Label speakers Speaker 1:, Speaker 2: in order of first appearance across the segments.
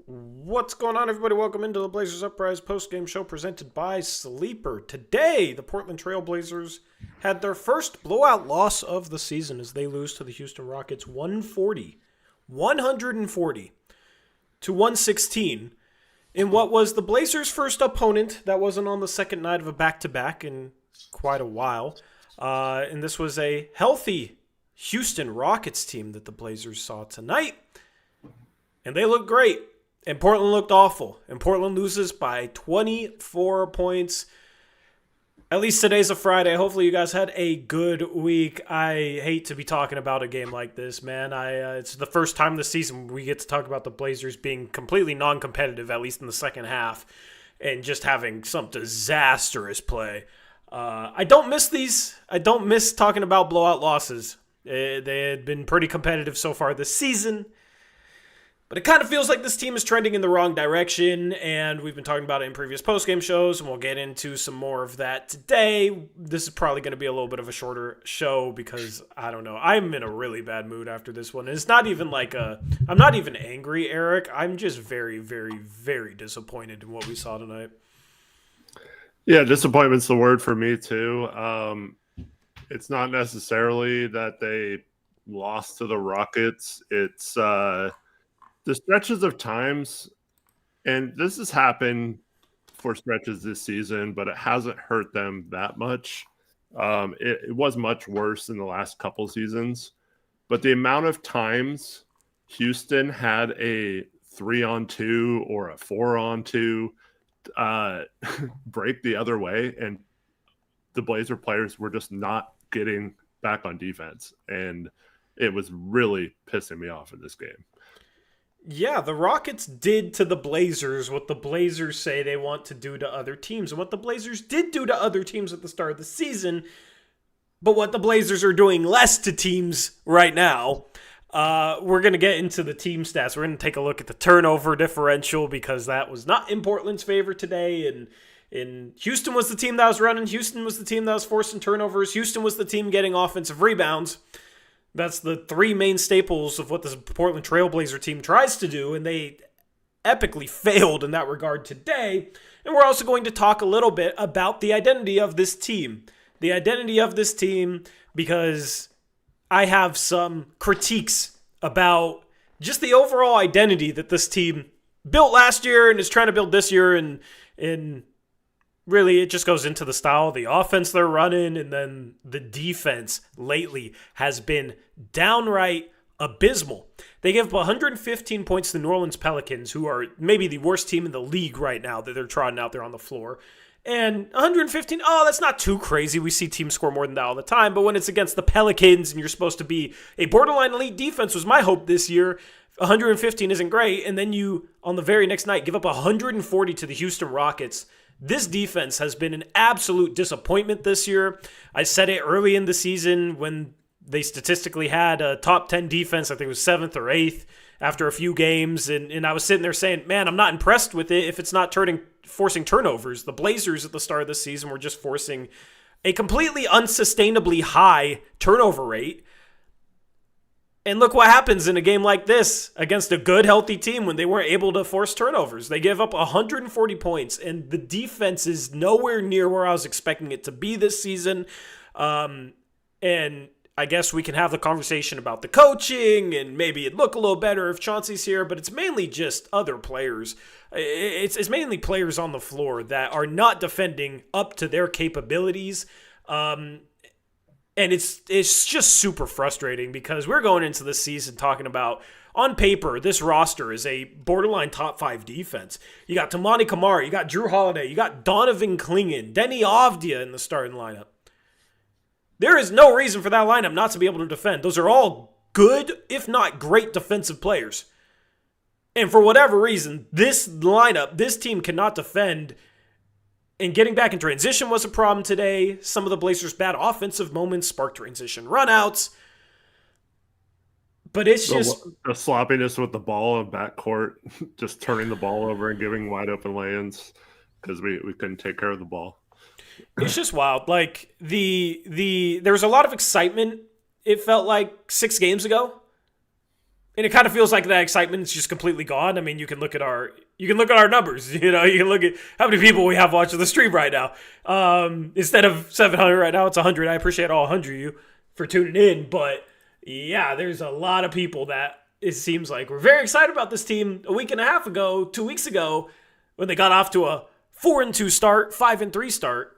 Speaker 1: What's going on, everybody? Welcome into the Blazers Uprise postgame show presented by Sleeper. Today, the Portland Trail Blazers had their first blowout loss of the season as they lose to the Houston Rockets 140 to 116 in what was the Blazers' first opponent that wasn't on the second night of a back-to-back in quite a while. And this was a healthy Houston Rockets team that the Blazers saw tonight. And they looked great. And Portland looked awful. And Portland loses by 24 points. At least today's a Friday. Hopefully you guys had a good week. I hate to be talking about a game like this, man. It's the first time this season we get to talk about the Blazers being completely non-competitive, at least in the second half, and just having some disastrous play. I don't miss these. I don't miss talking about blowout losses. They had been pretty competitive so far this season. But it kind of feels like this team is trending in the wrong direction, and we've been talking about it in previous postgame shows, and we'll get into some more of that today. This is probably going to be a little bit of a shorter show because, I don't know, I'm in a really bad mood after this one. It's not even I'm not even angry, Eric. I'm just very, very, very disappointed in what we saw tonight.
Speaker 2: Yeah, disappointment's the word for me, too. It's not necessarily that they lost to the Rockets. It's the stretches of times, and this has happened for stretches this season, but it hasn't hurt them that much. It was much worse in the last couple seasons, but the amount of times Houston had a 3-on-2 or a 4-on-2 break the other way, and the Blazer players were just not getting back on defense, and it was really pissing me off in this game.
Speaker 1: Yeah, the Rockets did to the Blazers what the Blazers say they want to do to other teams, and what the Blazers did do to other teams at the start of the season, but what the Blazers are doing less to teams right now. We're going to get into the team stats. We're going to take a look at the turnover differential because that was not in Portland's favor today, and Houston was the team that was running. Houston was the team that was forcing turnovers. Houston was the team getting offensive rebounds. That's the three main staples of what this Portland Trailblazer team tries to do, and they epically failed in that regard today. And we're also going to talk a little bit about the identity of this team. The identity of this team, because I have some critiques about just the overall identity that this team built last year and is trying to build this year, and really, it just goes into the style of the offense they're running, and then the defense lately has been downright abysmal. They give up 115 points to the New Orleans Pelicans, who are maybe the worst team in the league right now that they're trotting out there on the floor. And 115, that's not too crazy. We see teams score more than that all the time, but when it's against the Pelicans and you're supposed to be a borderline elite defense was my hope this year, 115 isn't great, and then you, on the very next night, give up 140 to the Houston Rockets. This defense has been an absolute disappointment this year. I said it early in the season when they statistically had a top 10 defense. I think it was 7th or 8th after a few games. And I was sitting there saying, man, I'm not impressed with it if it's not forcing turnovers. The Blazers at the start of the season were just forcing a completely unsustainably high turnover rate. And look what happens in a game like this against a good, healthy team when they weren't able to force turnovers. They give up 140 points, and the defense is nowhere near where I was expecting it to be this season. And I guess we can have the conversation about the coaching, and maybe it'd look a little better if Chauncey's here, but it's mainly just other players. It's mainly players on the floor that are not defending up to their capabilities. And it's just super frustrating because we're going into this season talking about, on paper, this roster is a borderline top 5 defense. You got Tamani Kamara, you got Drew Holiday, you got Donovan Clingan, Denny Avdia in the starting lineup. There is no reason for that lineup not to be able to defend. Those are all good, if not great, defensive players. And for whatever reason, this lineup, this team cannot defend. And getting back in transition was a problem today. Some of the Blazers' bad offensive moments sparked transition runouts. But it's just
Speaker 2: the sloppiness with the ball in backcourt, just turning the ball over and giving wide open lay-ins because we couldn't take care of the ball.
Speaker 1: It's just wild. Like there was a lot of excitement. It felt like 6 games ago And it kind of feels like that excitement is just completely gone. I mean, you can look at our numbers. You know, you can look at how many people we have watching the stream right now. Instead of 700 right now, it's 100. I appreciate all 100 of you for tuning in. But yeah, there's a lot of people that it seems like were very excited about this team a week and a half ago, 2 weeks ago, when they got off to a 4-2 start, 5-3 start.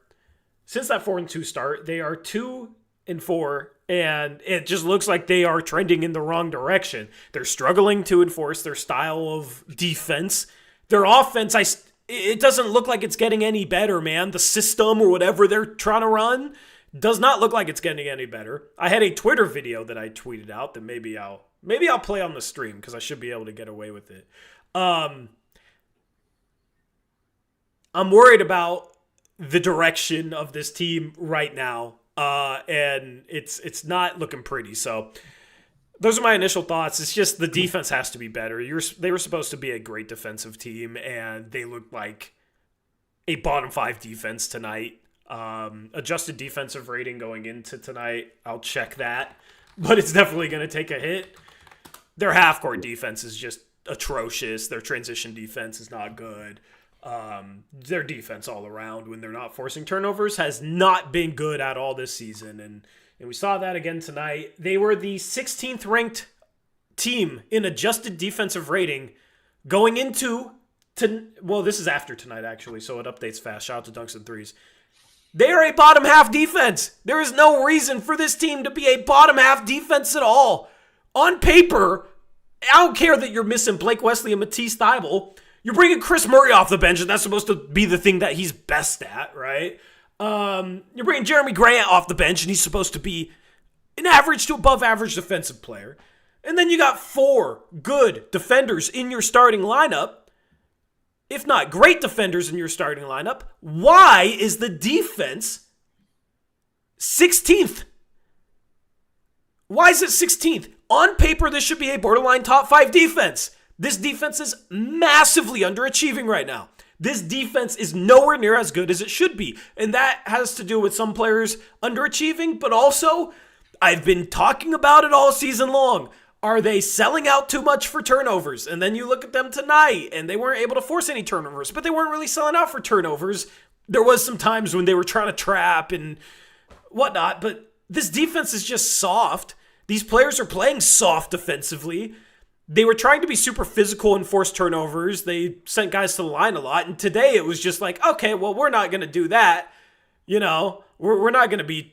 Speaker 1: Since that 4-2 start, they are 2-4, and it just looks like they are trending in the wrong direction. They're struggling to enforce their style of defense. Their offense, it doesn't look like it's getting any better, man. The system or whatever they're trying to run does not look like it's getting any better. I had a Twitter video that I tweeted out that maybe I'll play on the stream because I should be able to get away with it. I'm worried about the direction of this team right now, and it's not looking pretty. So those are my initial thoughts. It's just the defense has to be better. They were supposed to be a great defensive team, and they looked like a bottom 5 defense tonight. Adjusted defensive rating going into tonight, I'll check that, but it's definitely going to take a hit. Their half-court defense is just atrocious. Their transition defense is not good. Their defense all around when they're not forcing turnovers has not been good at all this season. And we saw that again tonight. They were the 16th ranked team in adjusted defensive rating going into, this is after tonight actually, so it updates fast. Shout out to Dunks and Threes. They are a bottom half defense. There is no reason for this team to be a bottom half defense at all. On paper, I don't care that you're missing Blake Wesley and Matisse Thybulle. You're bringing Chris Murray off the bench, and that's supposed to be the thing that he's best at, right? You're bringing Jeremy Grant off the bench, and he's supposed to be an average to above average defensive player. And then you got 4 good defenders in your starting lineup, if not great defenders in your starting lineup. Why is the defense 16th? Why is it 16th? On paper, this should be a borderline top 5 defense. This defense is massively underachieving right now. This defense is nowhere near as good as it should be. And that has to do with some players underachieving, but also, I've been talking about it all season long. Are they selling out too much for turnovers? And then you look at them tonight, and they weren't able to force any turnovers, but they weren't really selling out for turnovers. There was some times when they were trying to trap and whatnot, but this defense is just soft. These players are playing soft defensively. They were trying to be super physical and force turnovers. They sent guys to the line a lot. And today it was just like, okay, well, we're not going to do that. You know, we're not going to be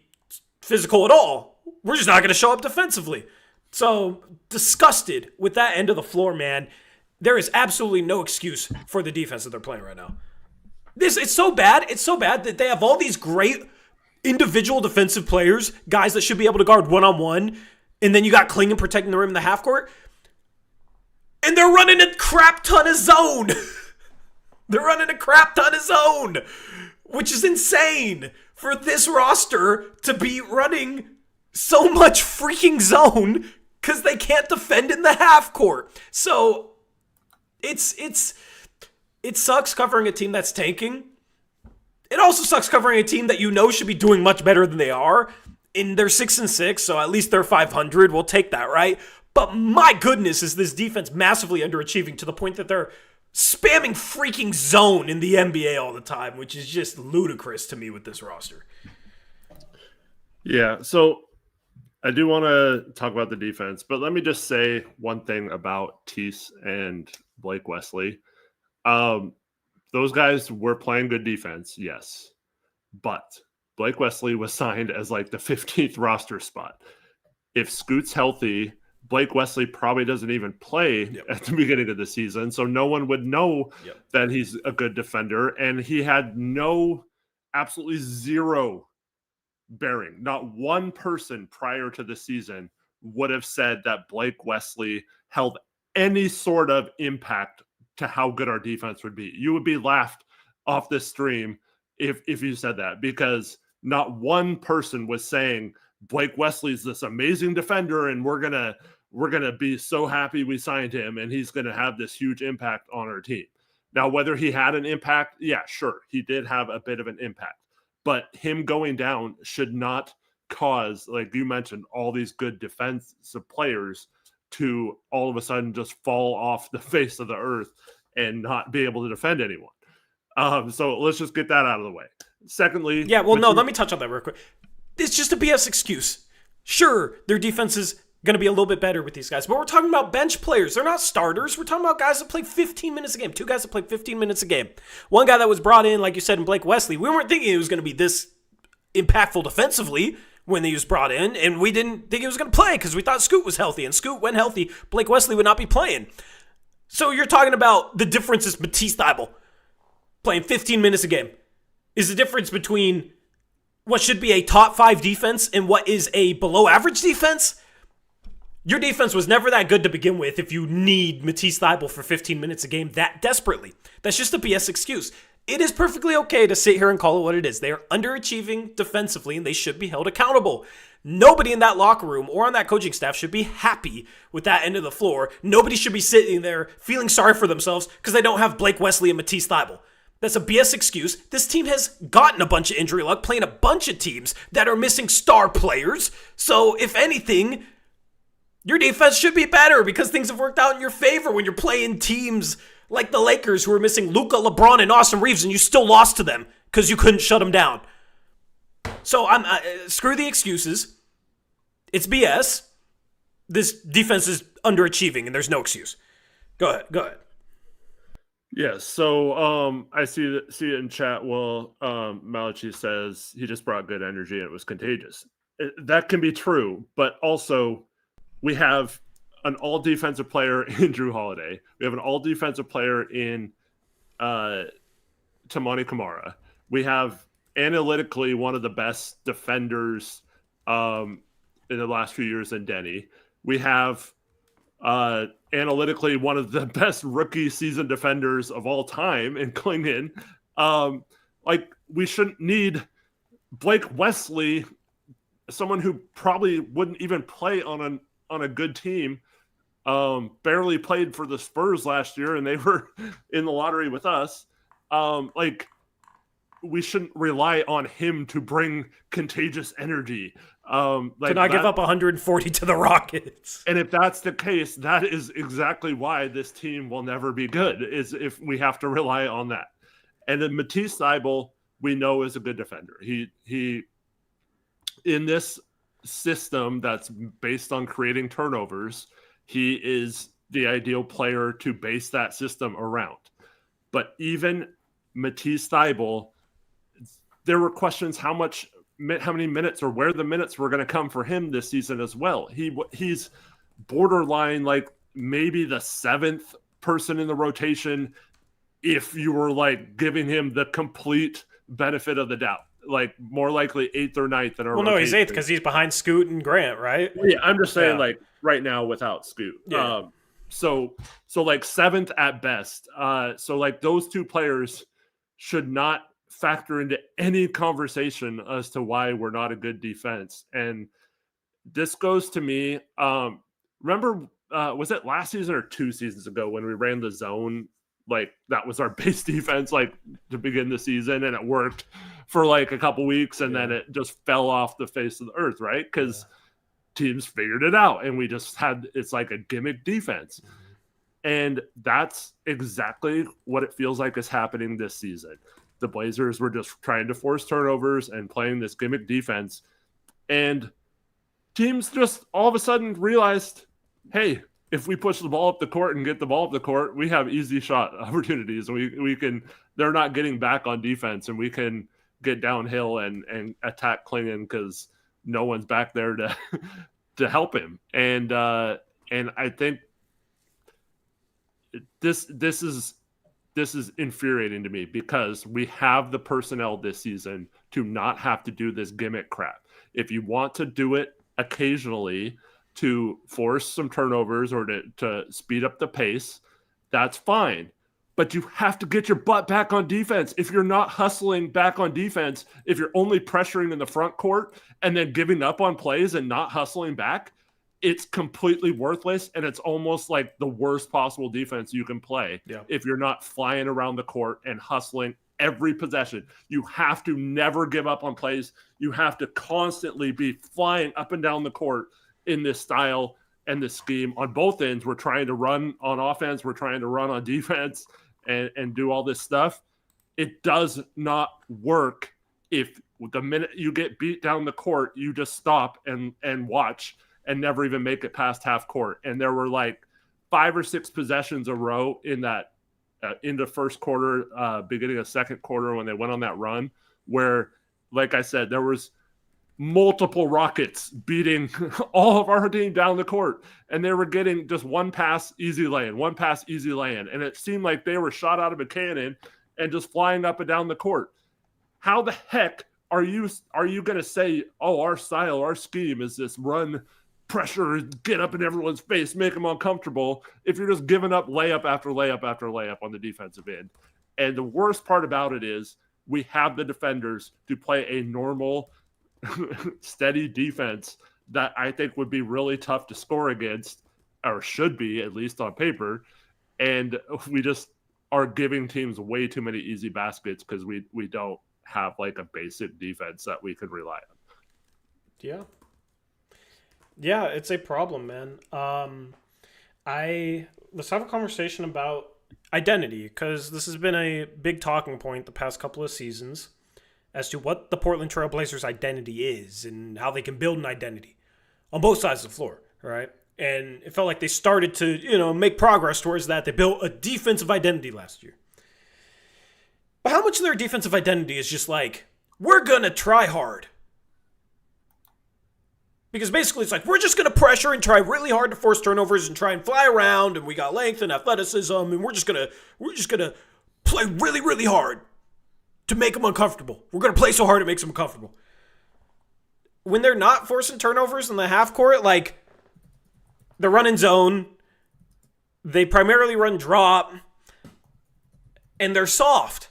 Speaker 1: physical at all. We're just not going to show up defensively. So disgusted with that end of the floor, man. There is absolutely no excuse for the defense that they're playing right now. It's so bad. It's so bad that they have all these great individual defensive players, guys that should be able to guard one-on-one. And then you got Klingon protecting the rim in the half court. And they're running a crap ton of zone. They're running a crap ton of zone, which is insane for this roster to be running so much freaking zone because they can't defend in the half court. So it sucks covering a team that's tanking. It also sucks covering a team that you know should be doing much better than they are. And they're 6-6, so at least they're 500. We'll take that, right? But my goodness, is this defense massively underachieving to the point that they're spamming freaking zone in the NBA all the time, which is just ludicrous to me with this roster.
Speaker 2: Yeah, so I do want to talk about the defense, but let me just say one thing about Tease and Blake Wesley. Those guys were playing good defense, yes. But Blake Wesley was signed as like the 15th roster spot. If Scoot's healthy, Blake Wesley probably doesn't even play at the beginning of the season, so no one would know that he's a good defender, and he had absolutely zero bearing. Not one person prior to the season would have said that Blake Wesley held any sort of impact to how good our defense would be. You would be laughed off this stream if you said that, because not one person was saying Blake Wesley's this amazing defender and we're gonna be so happy we signed him and he's gonna have this huge impact on our team. Now, whether he had an impact, yeah, sure, he did have a bit of an impact, but him going down should not cause, like you mentioned, all these good defensive players to all of a sudden just fall off the face of the earth and not be able to defend anyone. So let's just get that out of the way. Secondly,
Speaker 1: yeah, well, no, let me touch on that real quick. It's just a BS excuse. Sure, their defense is going to be a little bit better with these guys, but we're talking about bench players. They're not starters. We're talking about guys that play 15 minutes a game. 2 guys that play 15 minutes a game. One guy that was brought in, like you said, in Blake Wesley. We weren't thinking he was going to be this impactful defensively when he was brought in, and we didn't think he was going to play because we thought Scoot was healthy, and Scoot, when healthy, Blake Wesley would not be playing. So you're talking about the difference is Matisse Thybulle playing 15 minutes a game. Is the difference between what should be a top 5 defense and what is a below average defense? Your defense was never that good to begin with if you need Matisse Thybulle for 15 minutes a game that desperately. That's just a BS excuse. It is perfectly okay to sit here and call it what it is. They are underachieving defensively and they should be held accountable. Nobody in that locker room or on that coaching staff should be happy with that end of the floor. Nobody should be sitting there feeling sorry for themselves because they don't have Blake Wesley and Matisse Thybulle. That's a BS excuse. This team has gotten a bunch of injury luck, playing a bunch of teams that are missing star players. So, if anything, your defense should be better because things have worked out in your favor when you're playing teams like the Lakers who are missing Luka, LeBron, and Austin Reeves, and you still lost to them because you couldn't shut them down. So, screw the excuses. It's BS. This defense is underachieving, and there's no excuse. Go ahead.
Speaker 2: Yeah, so I see it in chat. Well, Malachi says he just brought good energy and it was contagious. That can be true, but also we have an all-defensive player in Drew Holiday. We have an all-defensive player in Tamani Kamara. We have analytically one of the best defenders in the last few years in Denny. We have analytically one of the best rookie season defenders of all time in Klingon. We shouldn't need Blake Wesley, someone who probably wouldn't even play on a good team, barely played for the Spurs last year and they were in the lottery with us. We shouldn't rely on him to bring contagious energy.
Speaker 1: To not give up 140 to the Rockets.
Speaker 2: And if that's the case, that is exactly why this team will never be good, is if we have to rely on that. And then Matisse Thybulle, we know, is a good defender. He in this system that's based on creating turnovers, he is the ideal player to base that system around. But even Matisse Thybulle, there were questions how many minutes or where the minutes were going to come for him this season as well. He's borderline like maybe the 7th person in the rotation if you were like giving him the complete benefit of the doubt. Like more likely 8th or 9th in our rotation.
Speaker 1: No, he's 8th because he's behind Scoot and Grant, right?
Speaker 2: Yeah, I'm just saying like right now without Scoot.
Speaker 1: Yeah.
Speaker 2: So like 7th at best. So like those two players should not factor into any conversation as to why we're not a good defense. And this goes to me. Remember, was it last season or 2 seasons ago when we ran the zone? Like that was our base defense, like to begin the season, and it worked for like a couple weeks, and then it just fell off the face of the earth, right? Because teams figured it out, and we just had it's like a gimmick defense. And that's exactly what it feels like is happening this season. The Blazers were just trying to force turnovers and playing this gimmick defense. And teams just all of a sudden realized, hey, if we push the ball up the court and get the ball up the court, we have easy shot opportunities. We can, they're not getting back on defense, and we can get downhill and attack Klingon because no one's back there to help him. And I think this is infuriating to me because we have the personnel this season to not have to do this gimmick crap. If you want to do it occasionally to force some turnovers or to speed up the pace, that's fine. But you have to get your butt back on defense. If you're not hustling back on defense, if you're only pressuring in the front court and then giving up on plays and not hustling back, it's completely worthless, and it's almost like the worst possible defense you can play if you're not flying around the court and hustling every possession. You have to never give up on plays. You have to constantly be flying up and down the court in this style. and the scheme on both ends. We're trying to run on offense, we're trying to run on defense, and do all this stuff. It does not work if the minute you get beat down the court, you just stop and watch and never even make it past half court. And there were like 5 or 6 possessions a row in that into first quarter, beginning of second quarter when they went on that run, where, like I said, there was multiple Rockets beating all of our team down the court, and they were getting just one pass, easy lay-in, one pass, easy lay-in, and it seemed like they were shot out of a cannon and just flying up and down the court. How the heck are you going to say, oh, our style, our scheme is this run, pressure, get up in everyone's face, make them uncomfortable, if you're just giving up layup after layup after layup on the defensive end? And the worst part about it is we have the defenders to play a normal, steady defense that I think would be really tough to score against, or should be, at least on paper. And we just are giving teams way too many easy baskets because we don't have like a basic defense that we could rely on.
Speaker 1: Yeah, it's a problem, man. Let's have a conversation about identity, because this has been a big talking point the past couple of seasons as to what the Portland Trail Blazers' identity is and how they can build an identity on both sides of the floor, right? And it felt like they started to, make progress towards that. They built a defensive identity last year. But how much of their defensive identity is just like, we're going to try hard? Because basically it's like, we're just going to pressure and try really hard to force turnovers and try and fly around, and we got length and athleticism, and we're just going to play really, really hard to make them uncomfortable. We're going to play so hard it makes them uncomfortable. When they're not forcing turnovers in the half court, like, they're running zone, they primarily run drop, and they're soft.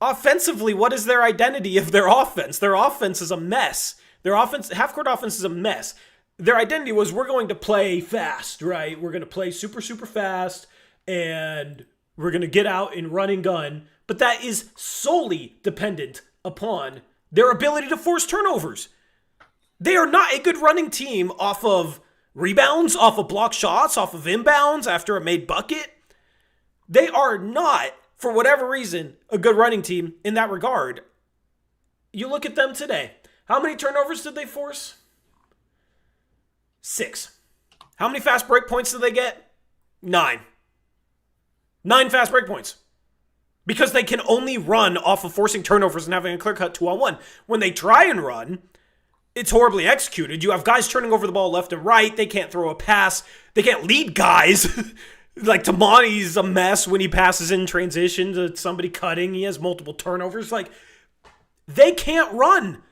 Speaker 1: Offensively, what is their identity of their offense? Their offense is a mess. Their half-court offense is a mess. Their identity was, we're going to play fast, right? We're going to play super, super fast, and we're going to get out and run and gun. But that is solely dependent upon their ability to force turnovers. They are not a good running team off of rebounds, off of block shots, off of inbounds after a made bucket. They are not, for whatever reason, a good running team in that regard. You look at them today. How many turnovers did they force? 6. How many fast break points did they get? 9. 9 fast break points. Because they can only run off of forcing turnovers and having a clear-cut 2-on-1. When they try and run, it's horribly executed. You have guys turning over the ball left and right. They can't throw a pass. They can't lead guys. Like, Tamani's a mess when he passes in transition to somebody cutting. He has multiple turnovers. Like, they can't run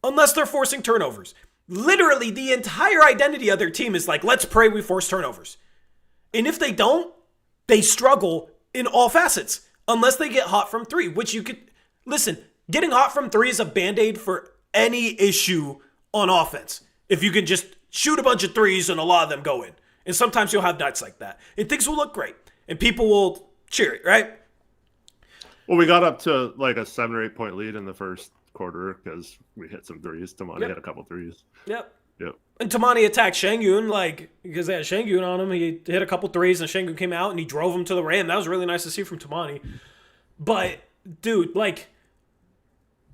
Speaker 1: unless they're forcing turnovers. Literally, the entire identity of their team is like, let's pray we force turnovers. And if they don't, they struggle in all facets. Unless they get hot from 3, which you could... Listen, getting hot from 3 is a Band-Aid for any issue on offense. If you can just shoot a bunch of threes and a lot of them go in. And sometimes you'll have nights like that. And things will look great. And people will cheer it, right?
Speaker 2: Well, we got up to like a 7 or 8 point lead in the first quarter because we hit some threes. Tamani hit a couple threes.
Speaker 1: Yep. And Tamani attacked Şengün, because they had Şengün on him. He hit a couple threes, and Şengün came out, and he drove him to the rim. That was really nice to see from Tamani. But, dude,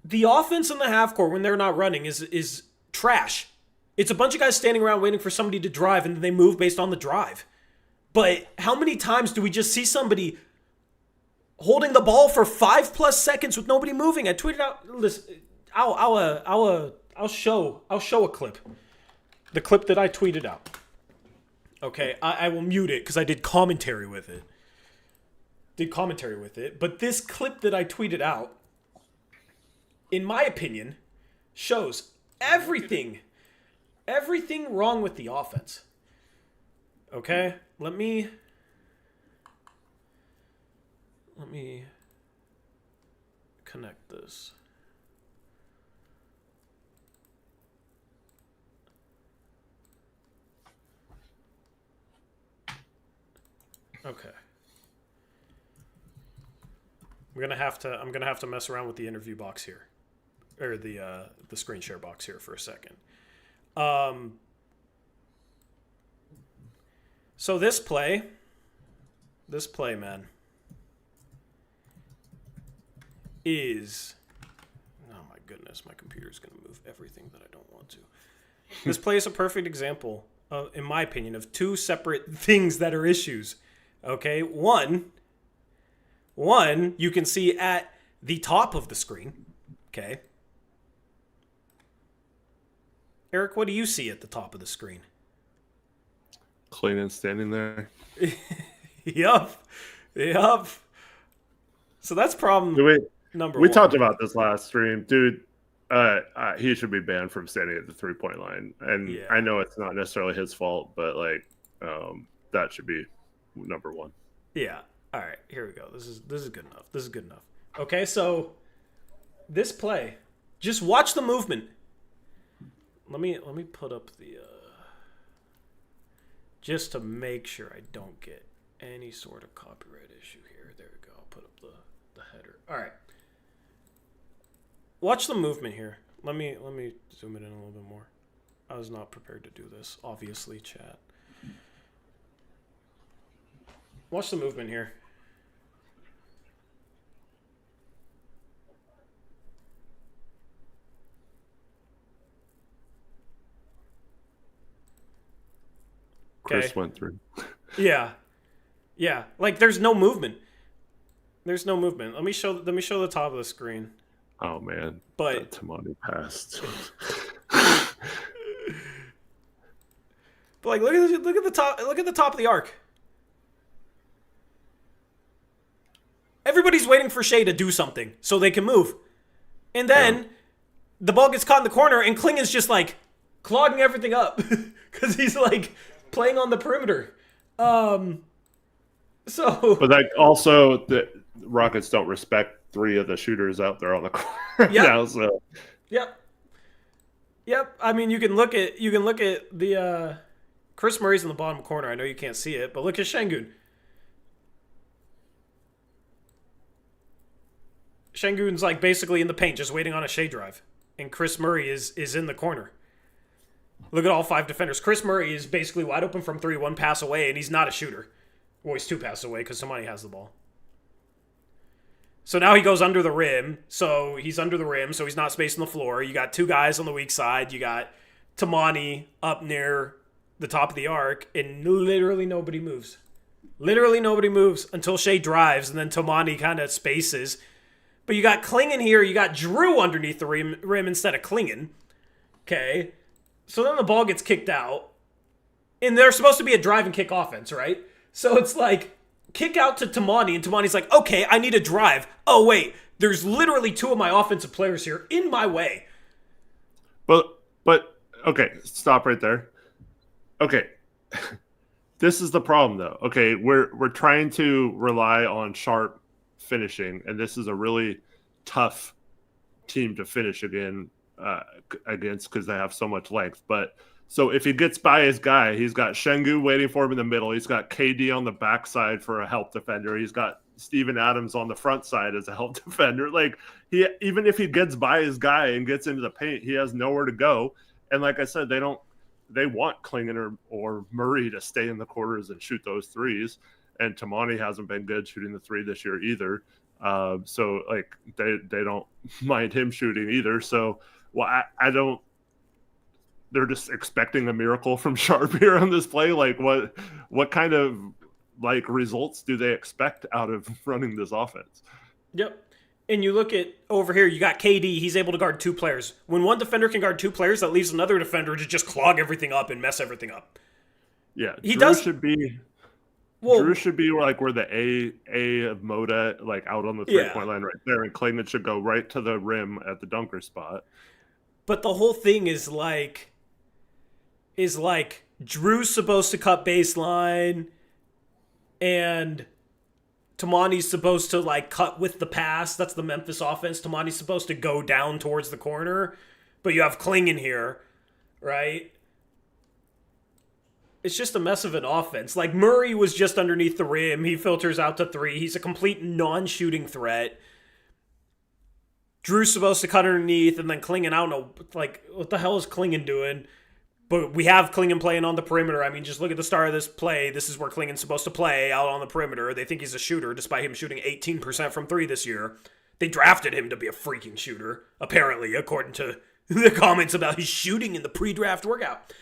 Speaker 1: the offense in the half court when they're not running is trash. It's a bunch of guys standing around waiting for somebody to drive, and then they move based on the drive. But how many times do we just see somebody holding the ball for 5+ seconds with nobody moving? I tweeted out. Listen, I'll show a clip. The clip that I tweeted out. Okay, I will mute it because I did commentary with it. But this clip that I tweeted out, in my opinion, shows everything wrong with the offense. Okay, let me connect this. Okay. I'm gonna have to mess around with the interview box here, or the screen share box here for a second. So this play, man, is... Oh my goodness, my computer's going to move everything that I don't want to. This play is a perfect example, in my opinion, of two separate things that are issues. Okay, one, you can see at the top of the screen. Okay. Eric, what do you see at the top of the screen?
Speaker 2: Clean standing there.
Speaker 1: Yup. So that's problem number one.
Speaker 2: We talked about this last stream. Dude, he should be banned from standing at the 3-point line. And yeah. I know it's not necessarily his fault, but like that should be number one.
Speaker 1: Yeah. All right, here we go. This is good enough. Okay, so this play, just watch the movement. Let me put up the just to make sure I don't get any sort of copyright issue here. There we go. I'll put up the header. All right. Watch the movement here. Let me zoom it in a little bit more. I was not prepared to do this, obviously, chat. Watch the movement here.
Speaker 2: Chris went through.
Speaker 1: Yeah. Like there's no movement. Let me show the top of the screen.
Speaker 2: Oh man.
Speaker 1: But
Speaker 2: Tamani passed.
Speaker 1: But like look at the top of the arc. Everybody's waiting for Shea to do something so they can move. And then the ball gets caught in the corner and Klingen's just like clogging everything up cuz he's like playing on the perimeter. But
Speaker 2: like also the Rockets don't respect 3 of the shooters out there on the court now. So
Speaker 1: Yep. I mean, you can look at the Chris Murray's in the bottom corner. I know you can't see it, but look at Şengün. Şengün's like basically in the paint, just waiting on a Shea drive, and Chris Murray is in the corner. Look at all 5 defenders. Chris Murray is basically wide open from 3, 1 pass away, and he's not a shooter. Well, he's 2 passes away because somebody has the ball. So now he goes under the rim. So he's not spacing the floor. You got 2 guys on the weak side. You got Tamani up near the top of the arc, and literally nobody moves. Literally nobody moves until Shea drives, and then Tamani kind of spaces. But you got Klingen here. You got Drew underneath the rim instead of Klingen. Okay. So then the ball gets kicked out. And they're supposed to be a drive and kick offense, right? So it's like, kick out to Tamani, and Tamani's like, okay, I need a drive. Oh, wait, there's literally 2 of my offensive players here in my way.
Speaker 2: But okay, stop right there. Okay. This is the problem, though. Okay, we're trying to rely on sharp finishing, and this is a really tough team to finish against because they have so much length. But so if he gets by his guy, he's got Şengün waiting for him in the middle. He's got KD on the backside for a help defender. He's got Steven Adams on the front side as a help defender. Like even if he gets by his guy and gets into the paint, he has nowhere to go. And like I said, they want Klingen or Murray to stay in the quarters and shoot those threes. And Tamani hasn't been good shooting the 3 this year either. So like they don't mind him shooting either. So I don't. They're just expecting a miracle from Sharp here on this play. Like what kind of like results do they expect out of running this offense?
Speaker 1: Yep. And you look at over here, you got KD. He's able to guard 2 players. When one defender can guard 2 players, that leaves another defender to just clog everything up and mess everything up.
Speaker 2: Yeah,
Speaker 1: Drew
Speaker 2: should be like where the A of Moda, like out on the 3-point line right there, and Klingen should go right to the rim at the dunker spot.
Speaker 1: But the whole thing is like Drew's supposed to cut baseline, and Tamani's supposed to like cut with the pass. That's the Memphis offense. Tamani's supposed to go down towards the corner, but you have Klingen here, right? It's just a mess of an offense. Like Murray was just underneath the rim. He filters out to 3. He's a complete non-shooting threat. Drew's supposed to cut underneath, and then Klingen, I don't know, like, what the hell is Klingen doing? But we have Klingon playing on the perimeter. I mean, just look at the start of this play. This is where Klingon's supposed to play, out on the perimeter. They think he's a shooter, despite him shooting 18% from 3 this year. They drafted him to be a freaking shooter, apparently, according to the comments about his shooting in the pre-draft workout.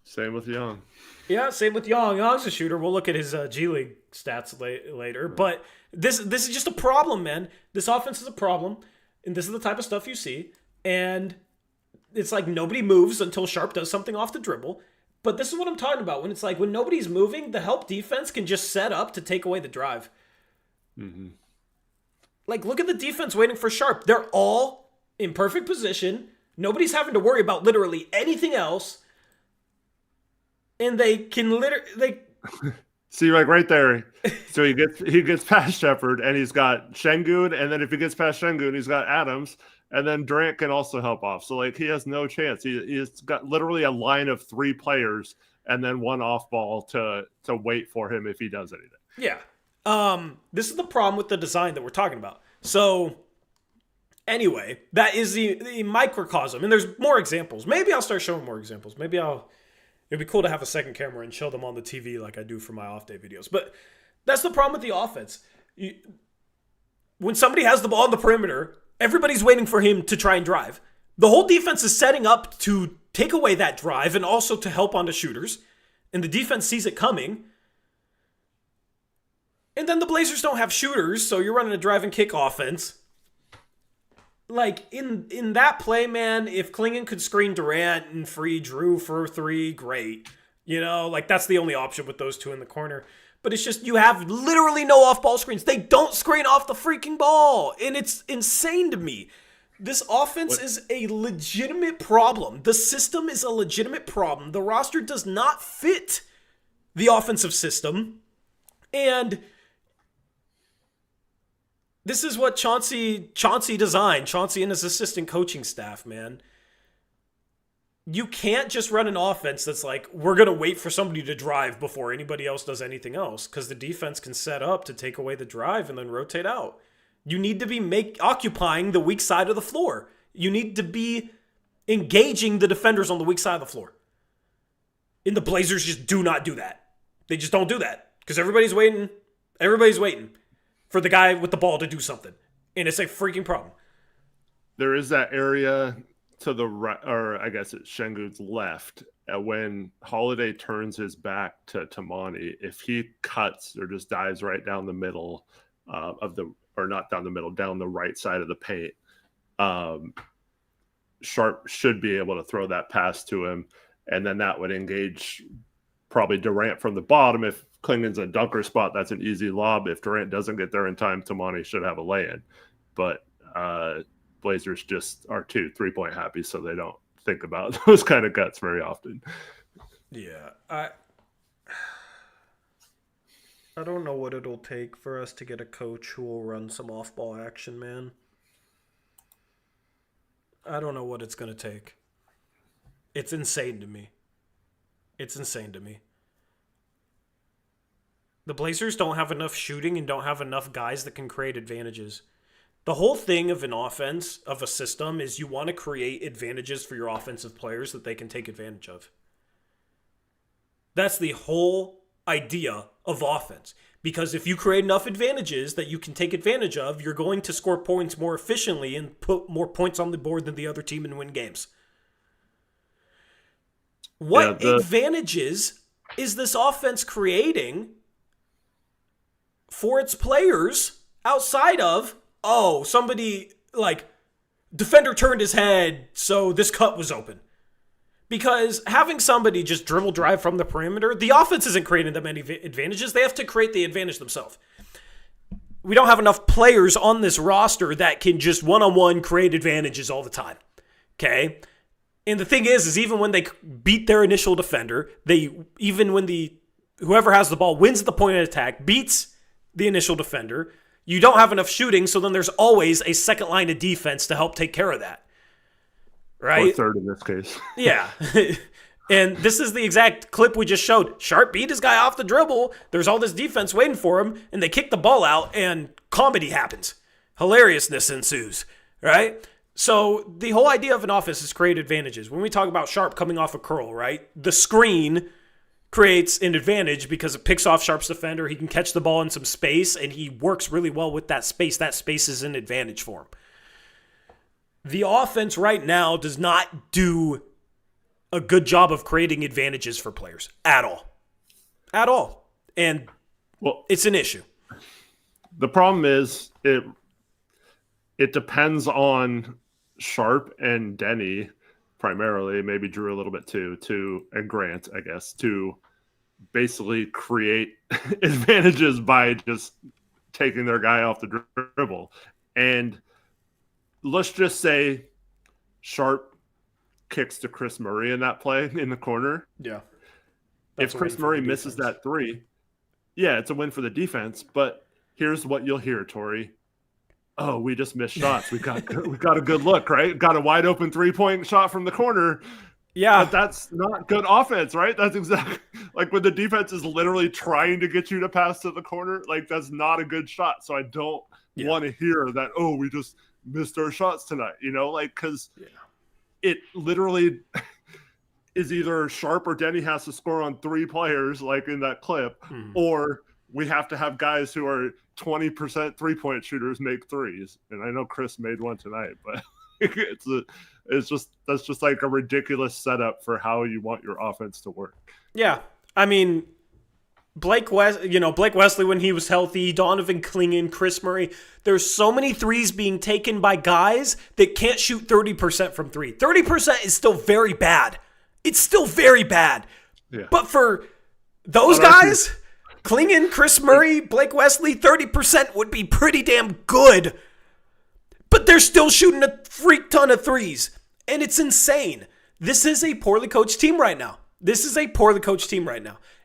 Speaker 2: Same with Young.
Speaker 1: Yeah, same with Young. Young's a shooter. We'll look at his G League stats later. But this is just a problem, man. This offense is a problem, and this is the type of stuff you see. And it's like nobody moves until Sharp does something off the dribble. But this is what I'm talking about. When it's like when nobody's moving, the help defense can just set up to take away the drive.
Speaker 2: Mm-hmm.
Speaker 1: Like, look at the defense waiting for Sharp. They're all in perfect position. Nobody's having to worry about literally anything else. And they can literally...
Speaker 2: See, like right there. So he gets past Shepard, and he's got Şengün, and then if he gets past Şengün, he's got Adams, and then Durant can also help off. So, like, he has no chance. He's got literally a line of 3 players, and then one off ball to wait for him if he does anything.
Speaker 1: Yeah. This is the problem with the design that we're talking about. So, anyway, that is the microcosm. And there's more examples. Maybe I'll start showing more examples. It'd be cool to have a second camera and show them on the TV like I do for my off-day videos. But that's the problem with the offense. When somebody has the ball on the perimeter, everybody's waiting for him to try and drive. The whole defense is setting up to take away that drive and also to help on the shooters. And the defense sees it coming. And then the Blazers don't have shooters, so you're running a drive and kick offense. Like, in that play, man, if Klingon could screen Durant and free Drew for 3, great. You know, like, that's the only option with those two in the corner. But it's just, you have literally no off-ball screens. They don't screen off the freaking ball. And it's insane to me. This offense is a legitimate problem. The system is a legitimate problem. The roster does not fit the offensive system. And this is what Chauncey designed. Chauncey and his assistant coaching staff, man. You can't just run an offense that's like, we're going to wait for somebody to drive before anybody else does anything else, because the defense can set up to take away the drive and then rotate out. You need to be occupying the weak side of the floor. You need to be engaging the defenders on the weak side of the floor. And the Blazers just do not do that. They just don't do that, because everybody's waiting. Everybody's waiting for the guy with the ball to do something. And it's a freaking problem.
Speaker 2: There is that area to the right, or I guess it's Şengün's left, when Holiday turns his back to Tamani. If he cuts or just dives right down the middle or not down the middle, down the right side of the paint, Sharp should be able to throw that pass to him. And then that would engage probably Durant from the bottom. If Klingon's a dunker spot, that's an easy lob. If Durant doesn't get there in time, Tamani should have a lay-in. But Blazers just are too 3-point happy, so they don't think about those kind of cuts very often.
Speaker 1: Yeah, I don't know what it'll take for us to get a coach who will run some off-ball action, man. I don't know what it's going to take. It's insane to me. The Blazers don't have enough shooting and don't have enough guys that can create advantages. The whole thing of an offense, of a system, is you want to create advantages for your offensive players that they can take advantage of. That's the whole idea of offense. Because if you create enough advantages that you can take advantage of, you're going to score points more efficiently and put more points on the board than the other team and win games. What advantages is this offense creating for its players outside of, somebody, like, defender turned his head, so this cut was open? Because having somebody just dribble drive from the perimeter, the offense isn't creating them any advantages. They have to create the advantage themselves. We don't have enough players on this roster that can just one-on-one create advantages all the time. Okay? And the thing is even when they beat their initial defender, whoever has the ball wins the point of attack, beats the initial defender, you don't have enough shooting, so then there's always a second line of defense to help take care of that. Right?
Speaker 2: Or third in this case.
Speaker 1: Yeah. And this is the exact clip we just showed. Sharp beat his guy off the dribble. There's all this defense waiting for him, and they kick the ball out, and comedy happens. Hilariousness ensues. Right? So the whole idea of an offense is create advantages. When we talk about Sharp coming off a curl, right? The screen creates an advantage because it picks off Sharp's defender. He can catch the ball in some space, and he works really well with that space. That space is an advantage for him. The offense right now does not do a good job of creating advantages for players at all. At all. And it's an issue.
Speaker 2: The problem is it depends on Sharp and Denny primarily, maybe Drew a little bit too, and Grant, I guess, to basically create advantages by just taking their guy off the dribble. And let's just say Sharp kicks to Chris Murray in that play in the corner.
Speaker 1: Yeah.
Speaker 2: If Chris Murray misses that three, yeah, it's a win for the defense. But here's what you'll hear, Tori. Oh, we just missed shots. We got a good look, right? Got a wide open 3-point shot from the corner.
Speaker 1: Yeah.
Speaker 2: But that's not good offense, right? That's exactly like when the defense is literally trying to get you to pass to the corner. Like, that's not a good shot. So I don't want to hear that, oh, we just missed our shots tonight, like, because it literally is either Sharp or Denny has to score on 3 players, like in that clip, or we have to have guys who are 20% 3-point shooters make threes. And I know Chris made one tonight, but that's just like a ridiculous setup for how you want your offense to work.
Speaker 1: Yeah. I mean, Blake Wesley when he was healthy, Donovan Clingan, Chris Murray, there's so many threes being taken by guys that can't shoot 30% from 3. 30% is still very bad. It's still very bad. Yeah. But for those guys, Clingan, Chris Murray, Blake Wesley, 30% would be pretty damn good. But they're still shooting a freak ton of threes. And it's insane. This is a poorly coached team right now.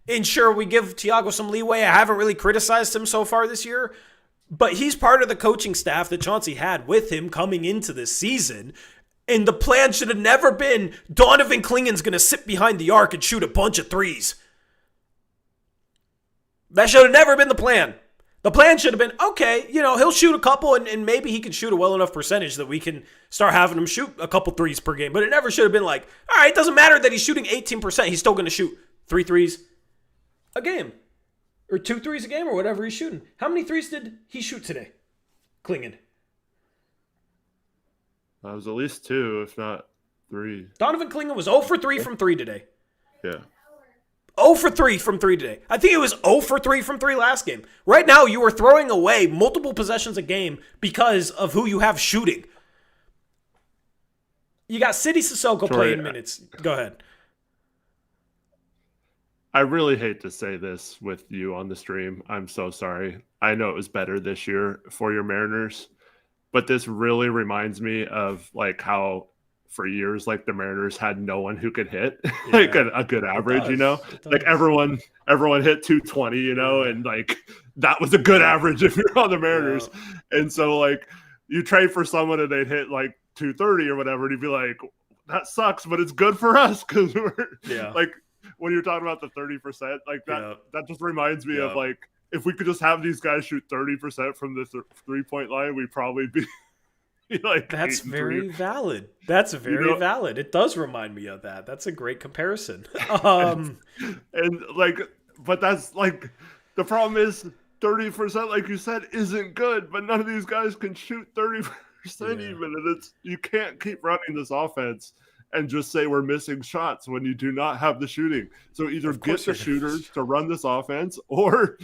Speaker 1: And sure, we give Thiago some leeway. I haven't really criticized him so far this year. But he's part of the coaching staff that Chauncey had with him coming into this season. And the plan should have never been Donovan Clingan's going to sit behind the arc and shoot a bunch of threes. That should have never been the plan. The plan should have been, okay, he'll shoot a couple and maybe he can shoot a well enough percentage that we can start having him shoot a couple threes per game. But it never should have been like, all right, it doesn't matter that he's shooting 18%. He's still going to shoot 3 threes a game or 2 threes a game or whatever he's shooting. How many threes did he shoot today? Clingan.
Speaker 2: It was at least 2, if not 3.
Speaker 1: Donovan Clingan was 0 for 3 from 3 today.
Speaker 2: Yeah.
Speaker 1: 0 for 3 from 3 today. I think it was 0 for 3 from 3 last game. Right now, you are throwing away multiple possessions a game because of who you have shooting. You got City Sissoko playing minutes. Go ahead.
Speaker 2: I really hate to say this with you on the stream. I'm so sorry. I know it was better this year for your Mariners, but this really reminds me of like how for years, like the Mariners had no one who could hit like a good average, like everyone hit 220, and like that was a good average if you're on the Mariners. Yeah. And so like you trade for someone and they'd hit like 230 or whatever, and you'd be like, that sucks, but it's good for us because we're like when you're talking about the 30%, like that just reminds me of like if we could just have these guys shoot 30% from the 3-point line, we'd probably be. Like
Speaker 1: that's very valid. That's very valid. It does remind me of that. That's a great comparison.
Speaker 2: And like, but that's like the problem is 30%, like you said, isn't good. But none of these guys can shoot 30% even, and you can't keep running this offense and just say we're missing shots when you do not have the shooting. So either get the shooters to run this offense or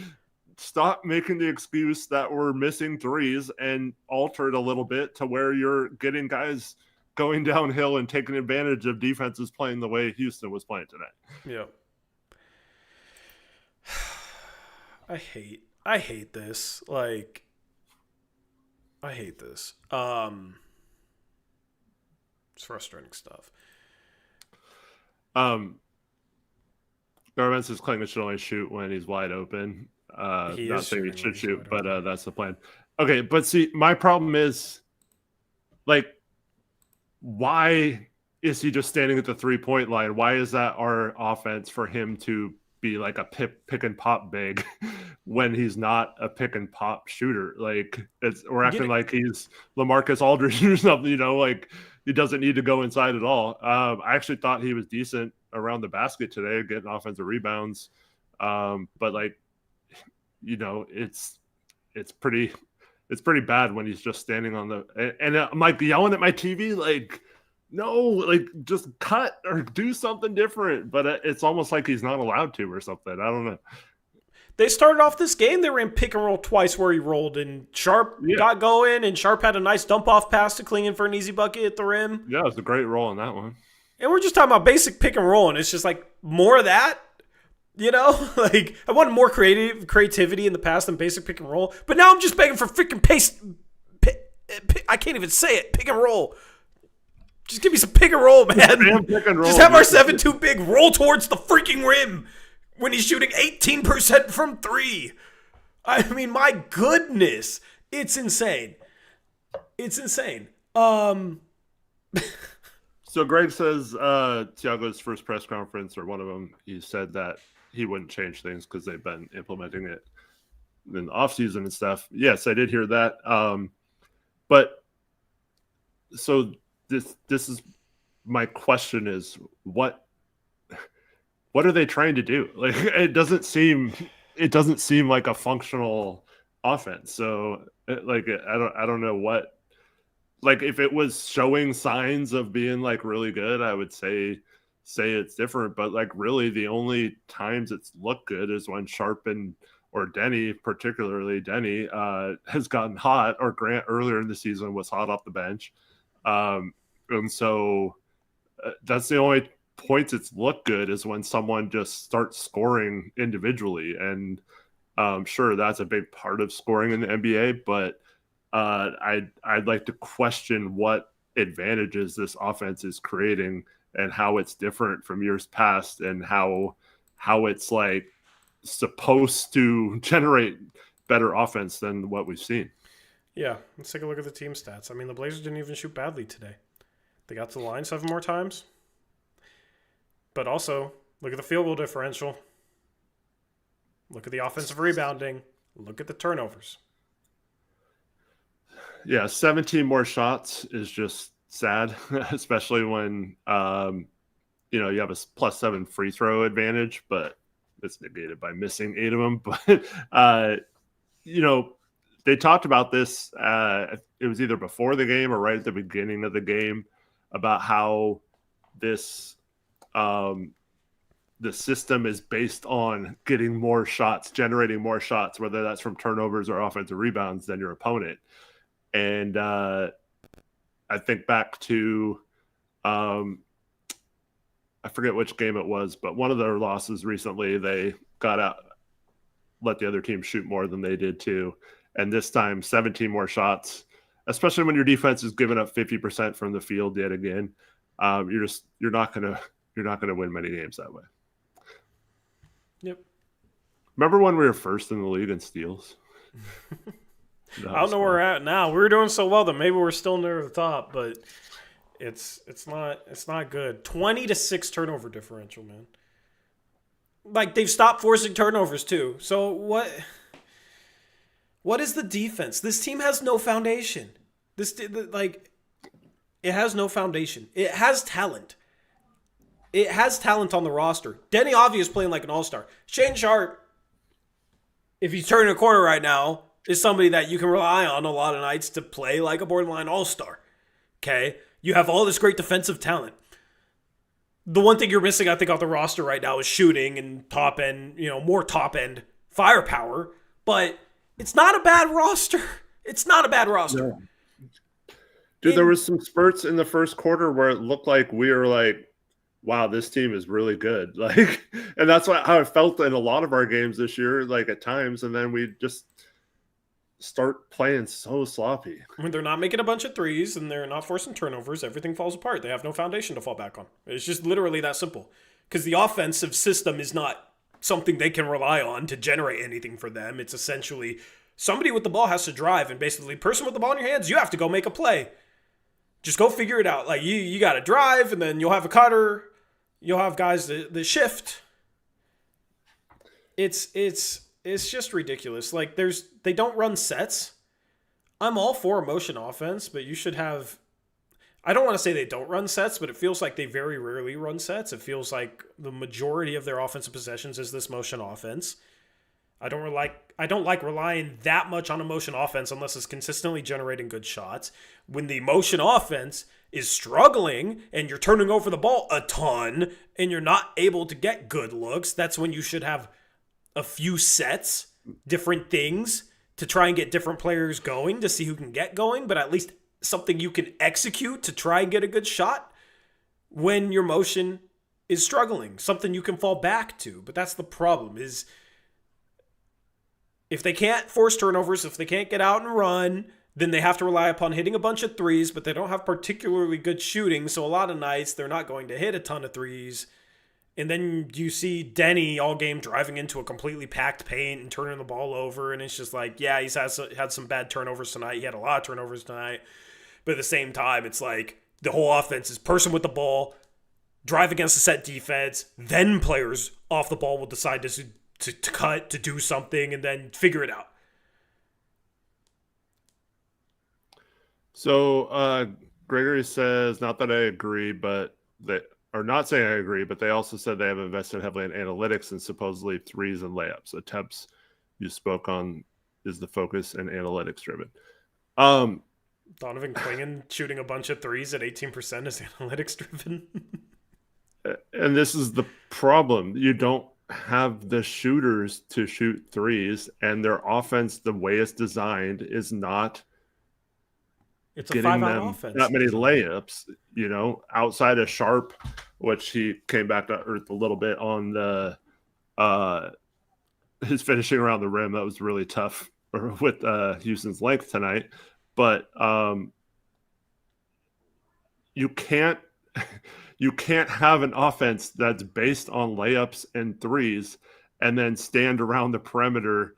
Speaker 2: stop making the excuse that we're missing threes and alter it a little bit to where you're getting guys going downhill and taking advantage of defenses playing the way Houston was playing tonight.
Speaker 1: Yeah. I hate this. Like, I hate this. It's frustrating stuff.
Speaker 2: Garvin says Clingan should only shoot when he's wide open. Not saying he should shoot, but that's the plan. Okay, but see, my problem is, like, why is he just standing at the 3-point line? Why is that our offense for him to be like a pick and pop big when he's not a pick and pop shooter. Like we're
Speaker 1: Get
Speaker 2: acting
Speaker 1: it.
Speaker 2: like he's LaMarcus Aldridge or something, like he doesn't need to go inside at all. I actually thought he was decent around the basket today, getting offensive rebounds. But like, it's pretty bad when he's just standing on and I'm like yelling at my TV, like, no, like just cut or do something different. But it's almost like he's not allowed to or something. I don't know.
Speaker 1: They started off this game, they ran pick and roll twice where he rolled, and Sharp got going, and Sharp had a nice dump-off pass to Klingon for an easy bucket at the rim.
Speaker 2: Yeah, it was a great roll on that one.
Speaker 1: And we're just talking about basic pick and roll, and it's just like more of that, Like, I wanted more creativity in the past than basic pick and roll, but now I'm just begging for freaking I can't even say it, pick and roll. Just give me some pick and roll, man.
Speaker 2: Pick and roll.
Speaker 1: Just have our 7-2 big roll towards the freaking rim when he's shooting 18% from 3. I mean, my goodness. It's insane. It's insane.
Speaker 2: So Greg says Thiago's first press conference, or one of them, he said that he wouldn't change things because they've been implementing it in the offseason and stuff. Yes, I did hear that. But so this is my question is what are they trying to do? Like it doesn't seem like a functional offense. So like I don't know what, like if it was showing signs of being like really good, I would say it's different. But like really the only times it's looked good is when Sharp or Denny, particularly Denny, has gotten hot, or Grant earlier in the season was hot off the bench. And so that's the only points it's looked good is when someone just starts scoring individually. And sure, that's a big part of scoring in the NBA, but I'd like to question what advantages this offense is creating and how it's different from years past, and how it's like supposed to generate better offense than what we've seen.
Speaker 1: Yeah, let's take a look at the team stats. I mean, the Blazers didn't even shoot badly today. They got to the line 7 more times. But also, look at the field goal differential. Look at the offensive rebounding. Look at the turnovers.
Speaker 2: Yeah, 17 more shots is just sad, especially when you have a +7 free throw advantage, but it's negated by missing 8 of them. But they talked about this. It was either before the game or right at the beginning of the game about how this the system is based on getting more shots, generating more shots, whether that's from turnovers or offensive rebounds than your opponent. And I think back to I forget which game it was, but one of their losses recently, they got out, let the other team shoot more than they did too. And this time, 17 more shots, especially when your defense is giving up 50% from the field yet again. You're not gonna win many games that way.
Speaker 1: Yep.
Speaker 2: Remember when we were first in the league in steals?
Speaker 1: I don't know where we're at now. We were doing so well that maybe we're still near the top, but it's not good. 20-6 turnover differential, man. Like they've stopped forcing turnovers too. So what is the defense? This team has no foundation. It has no foundation. It has talent. It has talent on the roster. Denny Avdia is playing like an all-star. Shane Sharp, if he's turning a corner right now, is somebody that you can rely on a lot of nights to play like a borderline all-star. Okay? You have all this great defensive talent. The one thing you're missing, I think, off the roster right now is shooting and top-end, more top-end firepower. But it's not a bad roster. It's not a bad roster.
Speaker 2: No. Dude, there was some spurts in the first quarter where it looked like we were like, wow, this team is really good. Like, and that's how I felt in a lot of our games this year, like at times. And then we just start playing so sloppy.
Speaker 1: When they're not making a bunch of threes and they're not forcing turnovers, everything falls apart. They have no foundation to fall back on. It's just literally that simple. Because the offensive system is not something they can rely on to generate anything for them. It's essentially somebody with the ball has to drive, and basically person with the ball in your hands, you have to go make a play. Just go figure it out. Like you got to drive, and then you'll have a cutter. You'll have guys that shift. It's it's just ridiculous. Like they don't run sets. I'm all for motion offense, but you should have. I don't want to say they don't run sets, but it feels like they very rarely run sets. It feels like the majority of their offensive possessions is this motion offense. I don't like relying that much on a motion offense unless it's consistently generating good shots. When the motion offense is struggling and you're turning over the ball a ton and you're not able to get good looks, that's when you should have a few sets, different things to try and get different players going to see who can get going, but at least something you can execute to try and get a good shot when your motion is struggling, something you can fall back to. But that's the problem is if they can't force turnovers, if they can't get out and run, then they have to rely upon hitting a bunch of threes, but they don't have particularly good shooting. So a lot of nights they're not going to hit a ton of threes. And then you see Denny all game driving into a completely packed paint and turning the ball over. And it's just like, yeah, he's had some bad turnovers tonight. He had a lot of turnovers tonight. But at the same time, it's like the whole offense is person with the ball, drive against a set defense, then players off the ball will decide to cut, to do something, and then figure it out.
Speaker 2: So Gregory says, not that I agree, but not saying I agree, but they also said they have invested heavily in analytics and supposedly threes and layups. Attempts you spoke on is the focus and analytics driven.
Speaker 1: Donovan Clingan shooting a bunch of threes at 18% is analytics driven.
Speaker 2: And this is the problem. You don't have the shooters to shoot threes, and their offense, the way it's designed, is not
Speaker 1: it's a
Speaker 2: getting
Speaker 1: 5-out offense.
Speaker 2: That many layups, outside of Sharp, which he came back to earth a little bit on the his finishing around the rim. That was really tough with Houston's length tonight. But you can't have an offense that's based on layups and threes and then stand around the perimeter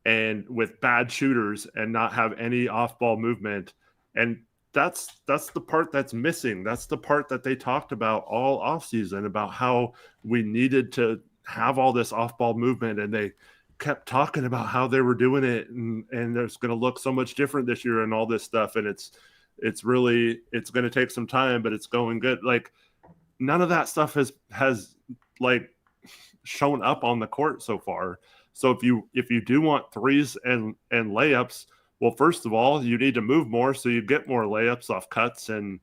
Speaker 2: and with bad shooters and not have any off-ball movement. And that's the part that's missing. That's the part that they talked about all offseason, about how we needed to have all this off-ball movement, and they kept talking about how they were doing it and it's going to look so much different this year and all this stuff. And it's going to take some time, but it's going good. Like, none of that stuff has like shown up on the court so far. So if you do want threes and layups, well, first of all, you need to move more so you get more layups off cuts and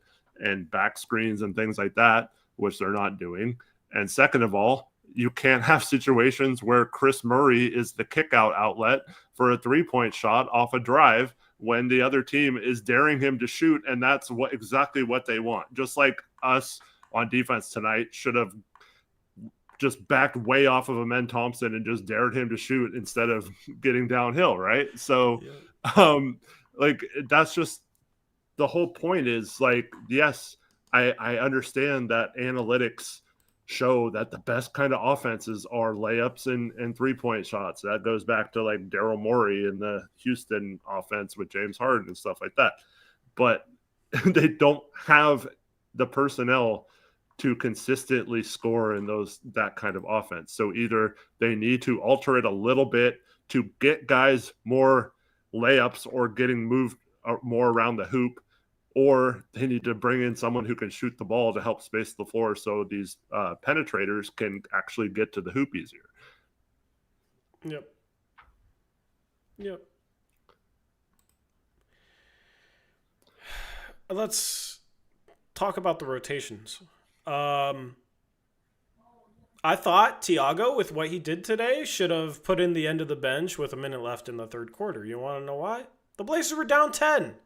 Speaker 2: back screens and things like that, which they're not doing. And second of all, you can't have situations where Chris Murray is the kick-out outlet for a three-point shot off a drive when the other team is daring him to shoot, and that's exactly what they want. Just like us on defense tonight should have just backed way off of Amen Thompson and just dared him to shoot instead of getting downhill, right? So, like, that's just the whole point is, like, yes, I understand that analytics show that the best kind of offenses are layups and three-point shots. That goes back to like Daryl Morey and the Houston offense with James Harden and stuff like that. But they don't have the personnel to consistently score in that kind of offense. So either they need to alter it a little bit to get guys more layups or getting moved more around the hoop, or they need to bring in someone who can shoot the ball to help space the floor so these penetrators can actually get to the hoop easier.
Speaker 1: Yep. Let's talk about the rotations. I thought Tiago, with what he did today, should have put in the end of the bench with a minute left in the third quarter. You want to know why? The Blazers were down 10.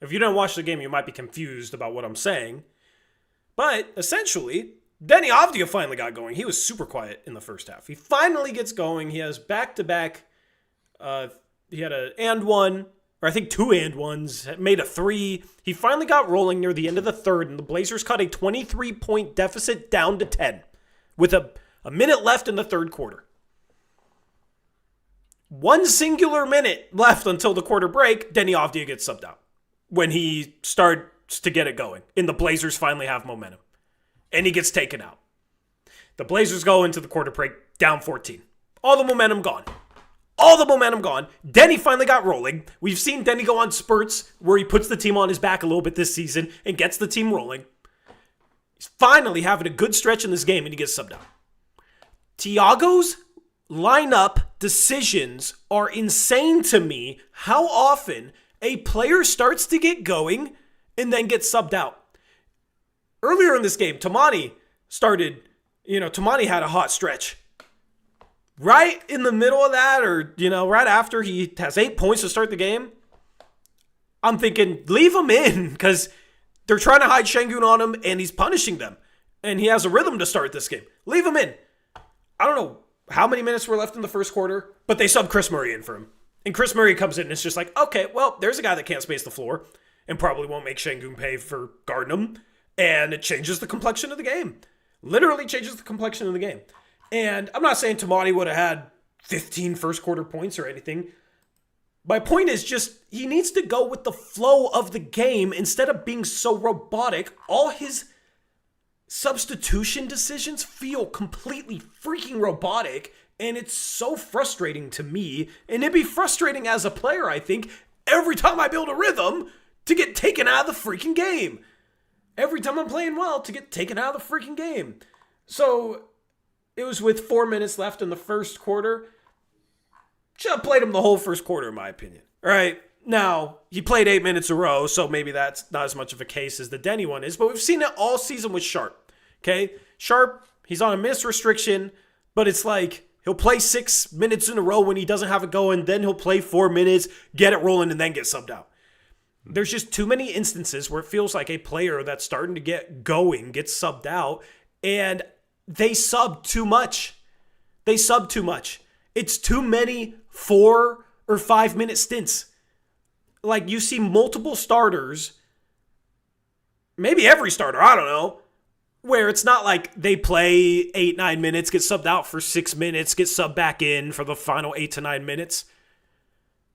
Speaker 1: If you didn't watch the game, you might be confused about what I'm saying. But essentially, Denny Avdija finally got going. He was super quiet in the first half. He finally gets going. He has back-to-back. He had an and one, or I think two and ones, made a three. He finally got rolling near the end of the third, and the Blazers cut a 23-point deficit down to 10 with a minute left in the third quarter. One singular minute left until the quarter break, Denny Avdija gets subbed out when he starts to get it going, and the Blazers finally have momentum. And he gets taken out. The Blazers go into the quarter break down 14. All the momentum gone. All the momentum gone. Denny finally got rolling. We've seen Denny go on spurts where he puts the team on his back a little bit this season and gets the team rolling. He's finally having a good stretch in this game and he gets subbed out. Thiago's lineup decisions are insane to me. How often a player starts to get going and then gets subbed out. Earlier in this game, Tamani had a hot stretch. Right in the middle of that, or, right after he has 8 points to start the game, I'm thinking, leave him in, because they're trying to hide Şengün on him, and he's punishing them. And he has a rhythm to start this game. Leave him in. I don't know how many minutes were left in the first quarter, but they subbed Chris Murray in for him. And Chris Murray comes in, and it's just like, okay, well, there's a guy that can't space the floor, and probably won't make Şengün pay for guarding him, and it changes the complexion of the game. Literally changes the complexion of the game. And I'm not saying Tamani would have had 15 first quarter points or anything. My point is just he needs to go with the flow of the game instead of being so robotic. All his substitution decisions feel completely freaking robotic, and it's so frustrating to me. And it'd be frustrating as a player, I think, every time I build a rhythm to get taken out of the freaking game. Every time I'm playing well to get taken out of the freaking game. So it was with 4 minutes left in the first quarter. Should have played him the whole first quarter, in my opinion. All right. Now, he played 8 minutes in a row, so maybe that's not as much of a case as the Denny one is, but we've seen it all season with Sharp. Okay? Sharp, he's on a minutes restriction, but it's like he'll play 6 minutes in a row when he doesn't have it going, then he'll play 4 minutes, get it rolling, and then get subbed out. There's just too many instances where it feels like a player that's starting to get going gets subbed out, and they sub too much. It's too many 4 or 5 minute stints. Like, you see multiple starters, maybe every starter, I don't know, where it's not like they play 8-9 minutes, get subbed out for 6 minutes, get subbed back in for the final 8 to 9 minutes.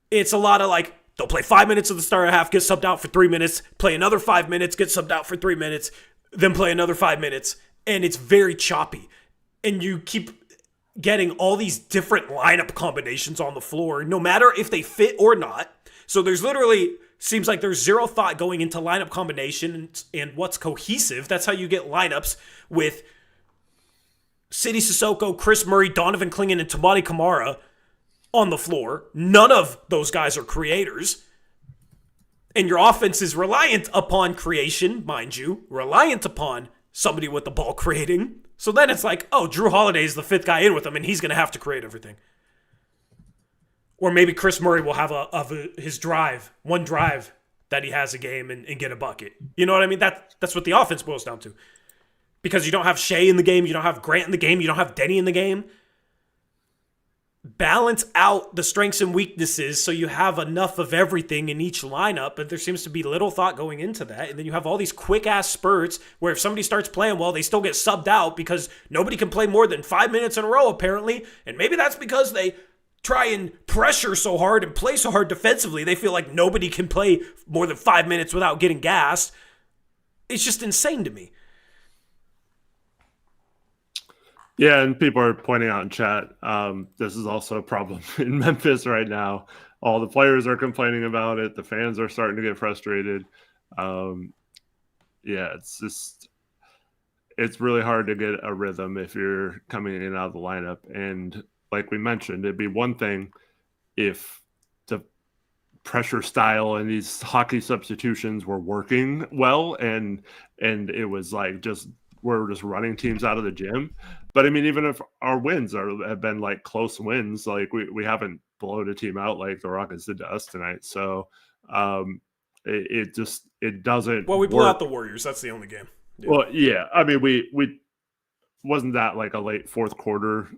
Speaker 1: It's a lot of like, they'll play 5 minutes of the start half, get subbed out for 3 minutes, play another 5 minutes, get subbed out for 3 minutes, then play another 5 minutes. And it's very choppy. And you keep getting all these different lineup combinations on the floor, no matter if they fit or not. So there's literally, seems like there's zero thought going into lineup combinations and what's cohesive. That's how you get lineups with Sidi Sissoko, Chris Murray, Donovan Clingan, and Tamani Kamara on the floor. None of those guys are creators. And your offense is reliant upon creation, mind you, reliant upon somebody with the ball creating. So then it's like, oh, Drew Holiday's the fifth guy in with him, and he's going to have to create everything. Or maybe Chris Murray will have his drive, one drive that he has a game and get a bucket. You know what I mean? That's what the offense boils down to. Because you don't have Shea in the game, you don't have Grant in the game, you don't have Denny in the game. Balance out the strengths and weaknesses so you have enough of everything in each lineup, but there seems to be little thought going into that. And then you have all these quick-ass spurts where if somebody starts playing well, they still get subbed out because nobody can play more than 5 minutes in a row, apparently. And maybe that's because they try and pressure so hard and play so hard defensively, they feel like nobody can play more than 5 minutes without getting gassed. It's just insane to me.
Speaker 2: Yeah, and people are pointing out in chat, this is also a problem in Memphis right now. All the players are complaining about it. The fans are starting to get frustrated. It's really hard to get a rhythm if you're coming in and out of the lineup. And like we mentioned, it'd be one thing if the pressure style and these hockey substitutions were working well and it was like we're just running teams out of the gym. But I mean, even if our wins have been like close wins, like we haven't blown a team out like the Rockets did to us tonight. So it doesn't.
Speaker 1: Well, we blew out the Warriors. That's the only game.
Speaker 2: Yeah. Well, yeah. I mean, we wasn't that like a late fourth quarter.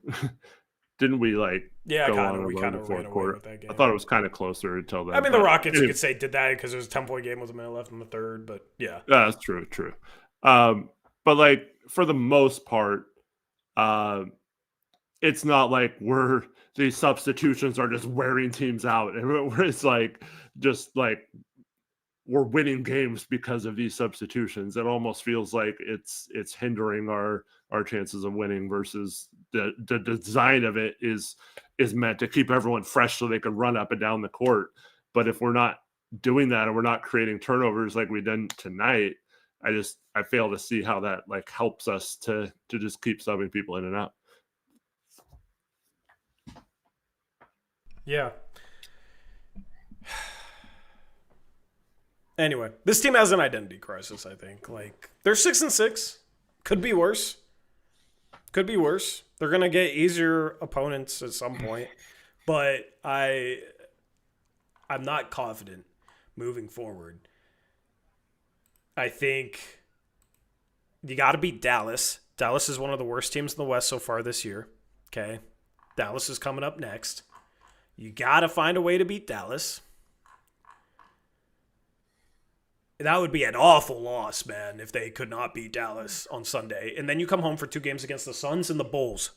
Speaker 2: Didn't we like?
Speaker 1: Yeah,
Speaker 2: go on
Speaker 1: we kind of
Speaker 2: fourth
Speaker 1: ran
Speaker 2: quarter?
Speaker 1: Away with that game.
Speaker 2: I thought it was kind of closer until then.
Speaker 1: I mean, the Rockets, you could say, did that because there was a 10-point game with a minute left in the third. But yeah,
Speaker 2: that's true. But like for the most part, it's not like these substitutions are just wearing teams out, and it's like just like we're winning games because of these substitutions. It almost feels like it's hindering our chances of winning versus the design of it is meant to keep everyone fresh so they can run up and down the court. But if we're not doing that and we're not creating turnovers like we did tonight, I fail to see how that like helps us to just keep subbing people in and out.
Speaker 1: Yeah. Anyway, this team has an identity crisis, I think. Like, they're 6-6. Could be worse. Could be worse. They're going to get easier opponents at some point. But I'm not confident moving forward. I think you got to beat Dallas. Dallas is one of the worst teams in the West so far this year. Okay? Dallas is coming up next. You got to find a way to beat Dallas. That would be an awful loss, man, if they could not beat Dallas on Sunday. And then you come home for 2 games against the Suns and the Bulls,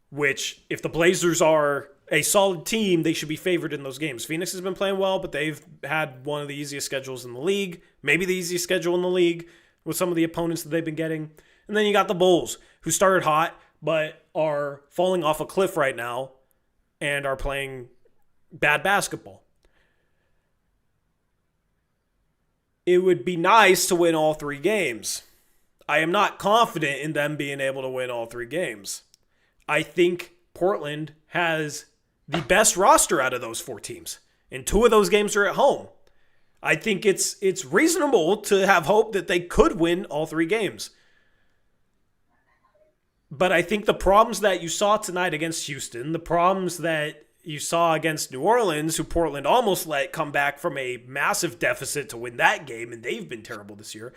Speaker 1: which, if the Blazers are a solid team, they should be favored in those games. Phoenix has been playing well, but they've had one of the easiest schedules in the league, maybe the easiest schedule in the league with some of the opponents that they've been getting. And then you got the Bulls, who started hot, but are falling off a cliff right now and are playing bad basketball. It would be nice to win all 3 games. I am not confident in them being able to win all 3 games. I think Portland has the best roster out of those 4 teams, and 2 of those games are at home. I think it's reasonable to have hope that they could win all 3 games. But I think the problems that you saw tonight against Houston, the problems that you saw against New Orleans, who Portland almost let come back from a massive deficit to win that game, and they've been terrible this year.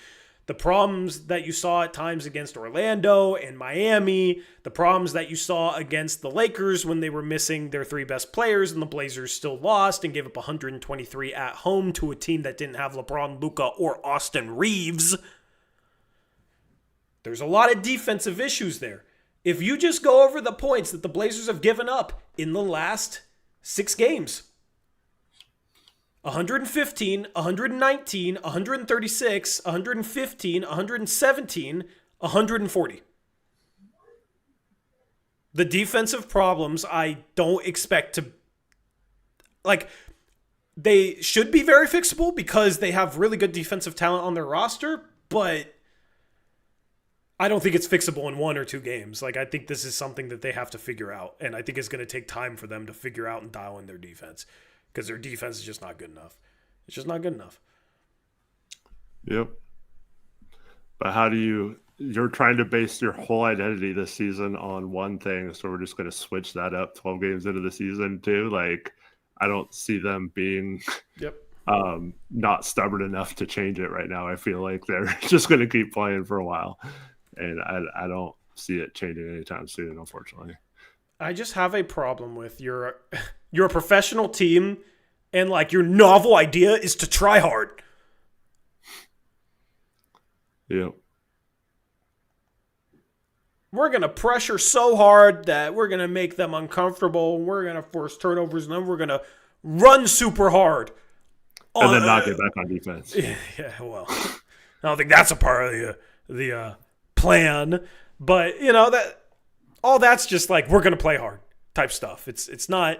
Speaker 1: The problems that you saw at times against Orlando and Miami, the problems that you saw against the Lakers when they were missing their 3 best players and the Blazers still lost and gave up 123 at home to a team that didn't have LeBron, Luka, or Austin Reeves. There's a lot of defensive issues there. If you just go over the points that the Blazers have given up in the last 6 games, 115, 119, 136, 115, 117, 140. The defensive problems, I don't expect to... Like, they should be very fixable because they have really good defensive talent on their roster, but I don't think it's fixable in 1 or 2 games. Like, I think this is something that they have to figure out, and I think it's going to take time for them to figure out and dial in their defense because their defense is just not good enough. It's just not good enough.
Speaker 2: Yep. But how do you're trying to base your whole identity this season on one thing, so we're just going to switch that up 12 games into the season too? Like, I don't see them being not stubborn enough to change it right now. I feel like they're just going to keep playing for a while. And I don't see it changing anytime soon, unfortunately.
Speaker 1: I just have a problem with you're a professional team, and like your novel idea is to try hard.
Speaker 2: Yep.
Speaker 1: We're going to pressure so hard that we're going to make them uncomfortable. We're going to force turnovers, and then we're going to run super hard.
Speaker 2: And then not get back on defense.
Speaker 1: Yeah, well, I don't think that's a part of the plan. But, you know, that all that's just like we're going to play hard type stuff. It's not,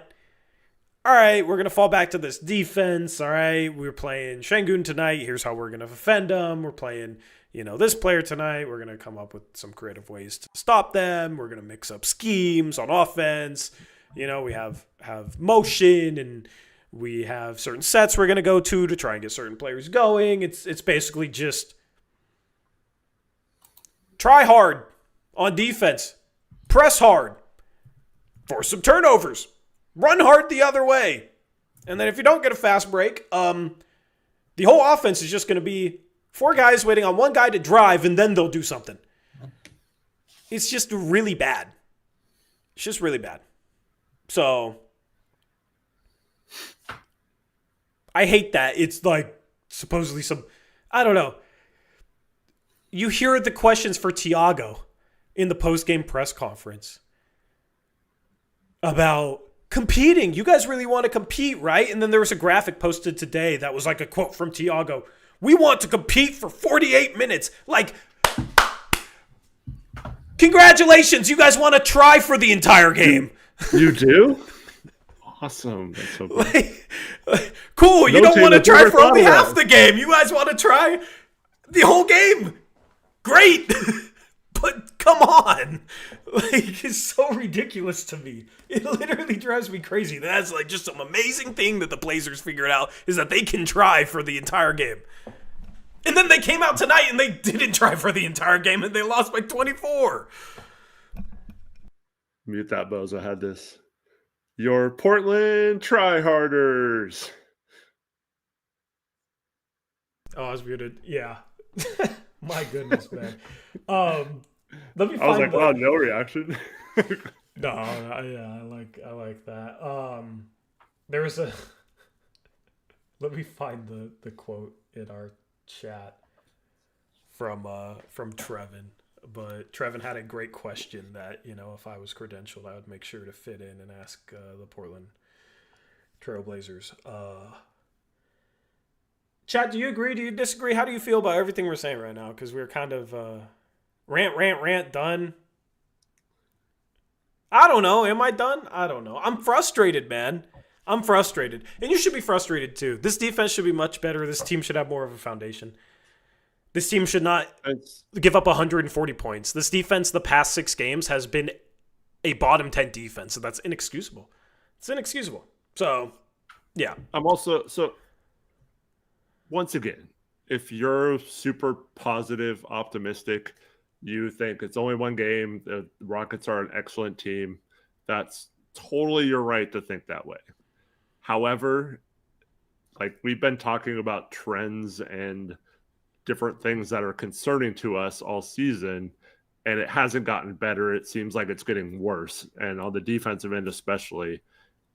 Speaker 1: all right, we're going to fall back to this defense. All right, we're playing Şengün tonight. Here's how we're going to offend them. We're playing, you know, this player tonight. We're going to come up with some creative ways to stop them. We're going to mix up schemes on offense. You know, we have motion, and we have certain sets we're going to go to try and get certain players going. It's basically just try hard on defense, press hard, force some turnovers, run hard the other way. And then if you don't get a fast break, the whole offense is just going to be 4 guys waiting on 1 guy to drive, and then they'll do something. It's just really bad. It's just really bad. So I hate that. It's like supposedly some, I don't know. You hear the questions for Thiago in the post-game press conference about competing. You guys really want to compete, right? And then there was a graphic posted today that was like a quote from Tiago. We want to compete for 48 minutes. Like, congratulations. You guys want to try for the entire game.
Speaker 2: You do? Awesome. That's so cool.
Speaker 1: Cool. You don't want to try for only half the game. You guys want to try the whole game. Great. But come on. Like, it's so ridiculous to me. It literally drives me crazy. That's like just some amazing thing that the Blazers figured out is that they can try for the entire game. And then they came out tonight and they didn't try for the entire game and they lost by 24.
Speaker 2: Mute that, Bozo. I had this. Your Portland tryharders.
Speaker 1: Oh, I was muted. Yeah. My goodness, man. Let me find
Speaker 2: I was like, wow, no reaction.
Speaker 1: No, yeah, I like that. There was a. Let me find the quote in our chat from Trevin. But Trevin had a great question that, you know, if I was credentialed, I would make sure to fit in and ask the Portland Trailblazers. Chat, do you agree? Do you disagree? How do you feel about everything we're saying right now? Because we're kind of rant done. I don't know. Am I done? I don't know. I'm frustrated, man. I'm frustrated. And you should be frustrated too. This defense should be much better. This team should have more of a foundation. This team should not give up 140 points. This defense the past 6 games has been a bottom 10 defense, so that's inexcusable. It's inexcusable. So, yeah.
Speaker 2: I'm also, so once again, if you're super positive, optimistic, you think it's only one game, the Rockets are an excellent team, that's totally your right to think that way. However, like we've been talking about trends and different things that are concerning to us all season, and it hasn't gotten better. It seems like it's getting worse. And on the defensive end especially,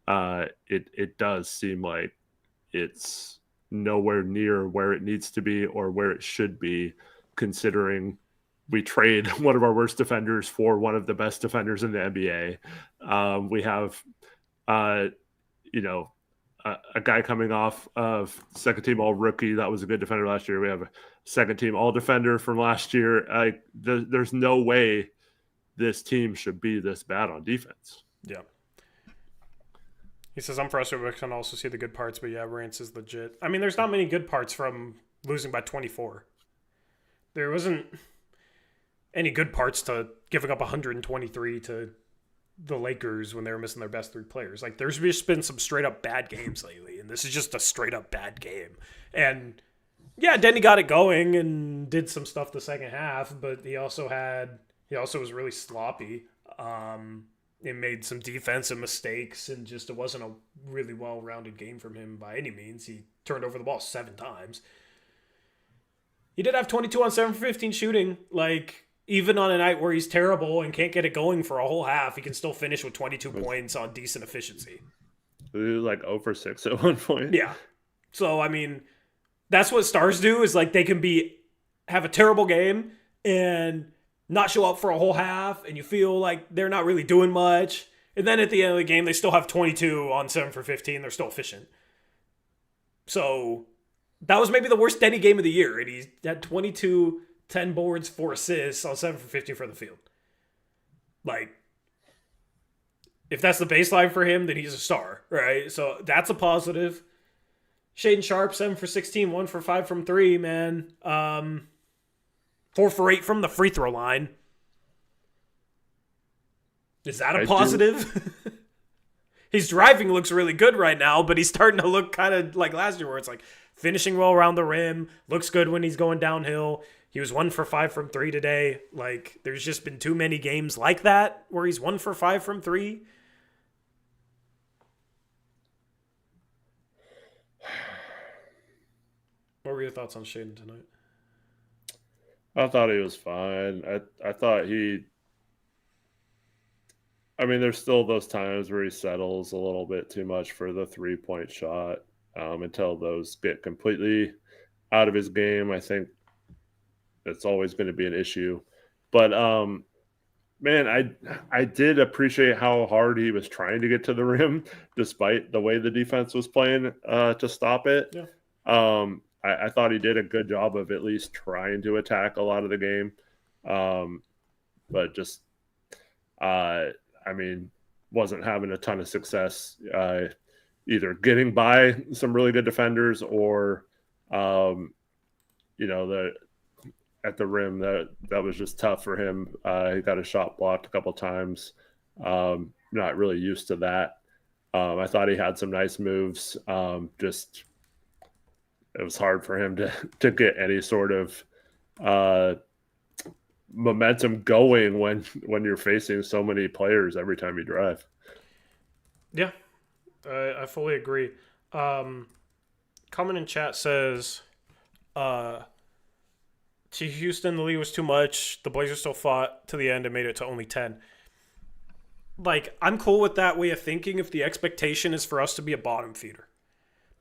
Speaker 2: it does seem like it's nowhere near where it needs to be or where it should be, considering we trade one of our worst defenders for one of the best defenders in the NBA. We have, a guy coming off of second team all rookie. That was a good defender last year. We have a second team all defender from last year. There's no way this team should be this bad on defense.
Speaker 1: Yeah. He says, I'm frustrated, but I can also see the good parts, but yeah, Rance is legit. I mean, there's not many good parts from losing by 24. There wasn't any good parts to giving up 123 to the Lakers when they were missing their best 3 players. Like, there's just been some straight up bad games lately, and this is just a straight up bad game. And yeah, Denny got it going and did some stuff the second half, but he also was really sloppy. It made some defensive mistakes, and just it wasn't a really well-rounded game from him by any means. He turned over the ball 7 times. He did have 22 on 7 for 15 shooting. Like, even on a night where he's terrible and can't get it going for a whole half, he can still finish with 22 points on decent efficiency.
Speaker 2: He was like 0 for 6 at one point.
Speaker 1: Yeah. So, I mean, that's what stars do, is like they can have a terrible game and not show up for a whole half, and you feel like they're not really doing much. And then at the end of the game, they still have 22 on 7 for 15. They're still efficient. So that was maybe the worst Denny game of the year. And he had 22, 10 boards, 4 assists on 7 for 15 for the field. Like, if that's the baseline for him, then he's a star, right? So that's a positive. Shaden Sharp, 7 for 16, 1 for 5 from 3, man. 4 for 8 from the free throw line. Is that a positive? His driving looks really good right now, but he's starting to look kind of like last year where it's like finishing well around the rim, looks good when he's going downhill. He was 1 for 5 from 3 today. Like, there's just been too many games like that where he's 1 for 5 from 3. What were your thoughts on Shaden tonight?
Speaker 2: I thought he was fine. I thought there's still those times where he settles a little bit too much for the 3-point shot until those get completely out of his game. I think it's always going to be an issue. But Man, I did appreciate how hard he was trying to get to the rim, despite the way the defense was playing to stop it.
Speaker 1: Yeah.
Speaker 2: I thought he did a good job of at least trying to attack a lot of the game, but just I mean, wasn't having a ton of success either getting by some really good defenders or the at the rim. That was just tough for him. He got a shot blocked a couple times. Not really used to that. I thought he had some nice moves. Just it was hard for him to get any sort of momentum going when you're facing so many players every time you drive.
Speaker 1: Yeah, I fully agree. Comment in chat says, to Houston, the lead was too much. The Blazers still fought to the end and made it to only 10. Like, I'm cool with that way of thinking if the expectation is for us to be a bottom feeder.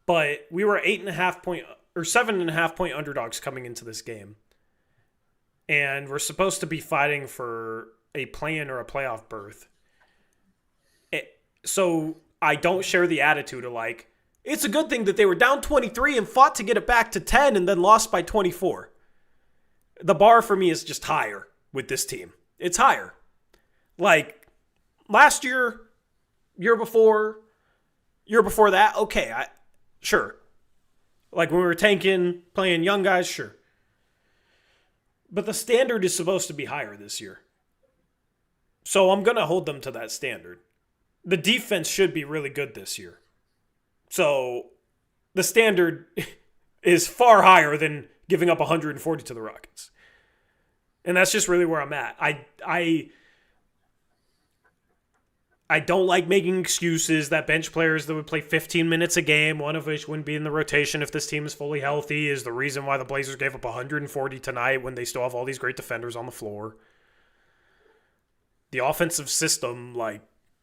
Speaker 1: But we were 8.5 point or 7.5 point underdogs coming into this game. And we're supposed to be fighting for a play-in or a playoff berth. So I don't share the attitude of like, it's a good thing that they were down 23 and fought to get it back to 10 and then lost by 24. The bar for me is just higher with this team. It's higher. Like last year, year before that, okay, sure. Like when we were tanking, playing young guys, sure. But the standard is supposed to be higher this year. So I'm going to hold them to that standard. The defense should be really good this year. So the standard is far higher than giving up 140 to the Rockets. And that's just really where I'm at. I don't like making excuses that bench players that would play 15 minutes a game, one of which wouldn't be in the rotation if this team is fully healthy, is the reason why the Blazers gave up 140 tonight when they still have all these great defenders on the floor. The offensive system, like,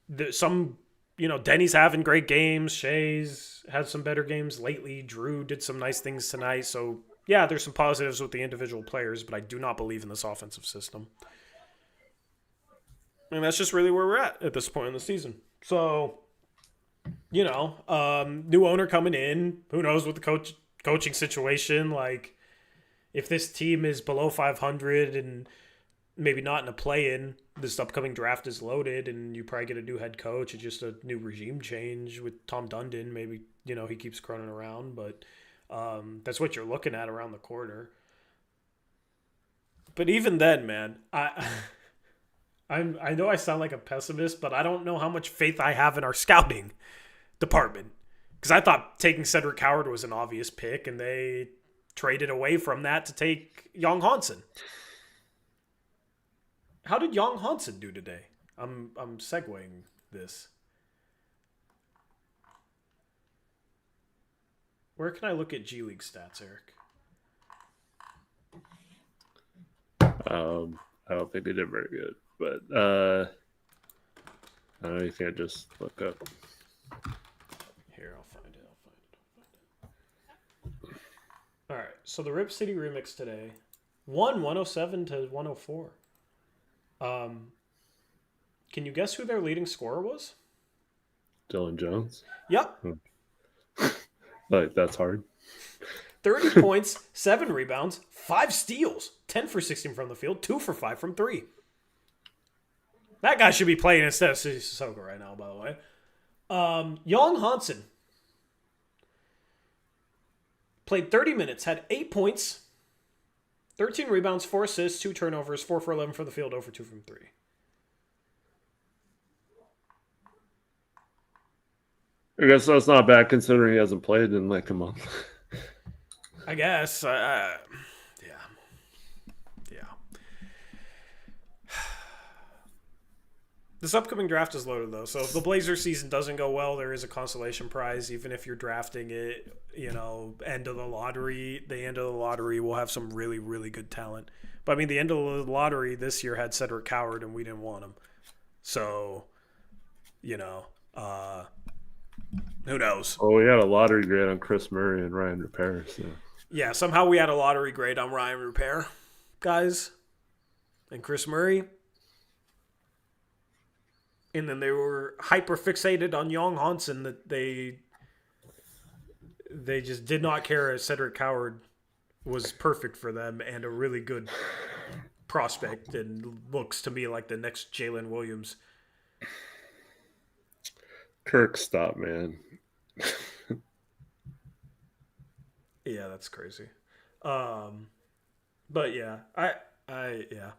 Speaker 1: Denny's having great games. Shea's had some better games lately. Drew did some nice things tonight. So, yeah, there's some positives with the individual players, but I do not believe in this offensive system. And that's just really where we're at this point in the season. So, new owner coming in. Who knows what the coaching situation, like, if this team is below 500 and maybe not in a play-in, this upcoming draft is loaded and you probably get a new head coach. It's just a new regime change with Tom Dundon. Maybe, he keeps running around, but that's what you're looking at around the corner. But even then, man, I know I sound like a pessimist, but I don't know how much faith I have in our scouting department. Because I thought taking Cedric Howard was an obvious pick, and they traded away from that to take Young Hansen. How did Young Hansen do today? I'm segueing this. Where can I look at G League stats, Eric?
Speaker 2: I don't think they did very good, but I know you can't just look up.
Speaker 1: Here, I'll find it. All right, so the Rip City remix today won 107 to 104. Can you guess who their leading scorer was?
Speaker 2: Dylan Jones.
Speaker 1: Yep.
Speaker 2: Like, that's hard.
Speaker 1: 30 points, 7 rebounds, 5 steals, 10 for 16 from the field, 2 for 5 from 3. That guy should be playing instead of Sissoko right now, by the way. Young Hansen played 30 minutes, had 8 points, 13 rebounds, 4 assists, 2 turnovers, 4 for 11 from the field, 0 for 2 from 3.
Speaker 2: I guess that's not bad considering he hasn't played in like a month.
Speaker 1: I guess. Yeah. This upcoming draft is loaded, though. So if the Blazers season doesn't go well, there is a consolation prize. Even if you're drafting it, end of the lottery, will have some really, really good talent. But, I mean, the end of the lottery this year had Cedric Howard, and we didn't want him. So, who knows?
Speaker 2: Oh, we had a lottery grade on Chris Murray and Ryan Repair. So.
Speaker 1: Yeah, somehow we had a lottery grade on Ryan Repair, guys. And Chris Murray, and then they were hyper fixated on Young Hansen that they just did not care as Cedric Coward was perfect for them and a really good prospect and looks to me like the next Jalen Williams.
Speaker 2: Kirk, stop, man.
Speaker 1: Yeah, that's crazy. Um, but yeah, yeah.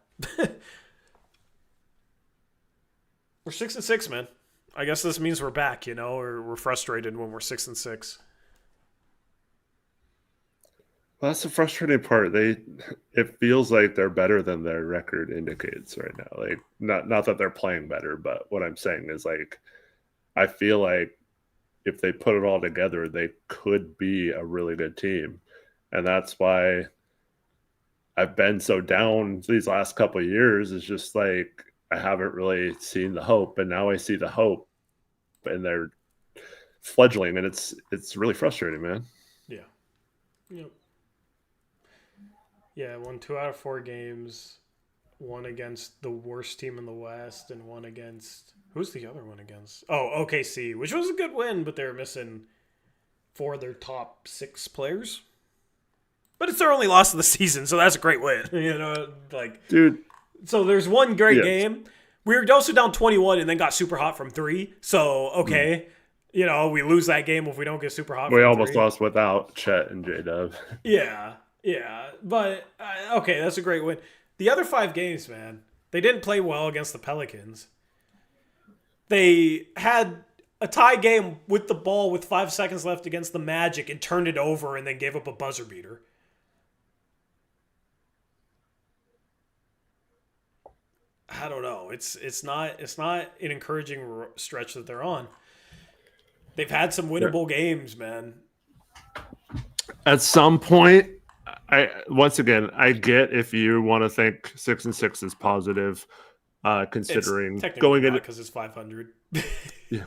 Speaker 1: We're 6-6, man. I guess this means we're back, or we're frustrated when we're 6-6.
Speaker 2: Well, that's the frustrating part. It feels like they're better than their record indicates right now. Like not that they're playing better, but what I'm saying is like I feel like if they put it all together, they could be a really good team. And that's why I've been so down these last couple of years. Is just like I haven't really seen the hope, and now I see the hope, and they're fledgling, and it's really frustrating, man.
Speaker 1: Yeah. Yep. Yeah, won 2 out of 4 games. One against the worst team in the West, and one against who's the other one against? Oh, OKC, which was a good win, but they were missing 4 of their top 6 players. But it's their only loss of the season, so that's a great win.
Speaker 2: Dude.
Speaker 1: So there's one great game. We were also down 21 and then got super hot from 3. So okay, we lose that game if we don't get super hot.
Speaker 2: We almost lost without Chet and J-Dub.
Speaker 1: Yeah, but okay, that's a great win. The other 5 games, man, they didn't play well against the Pelicans. They had a tie game with the ball with 5 seconds left against the Magic and turned it over and then gave up a buzzer beater. I don't know. It's not an encouraging stretch that they're on. They've had some winnable games, man.
Speaker 2: At some point, I get if you want to think 6-6 is positive, considering
Speaker 1: going in because it's 500.
Speaker 2: Yeah.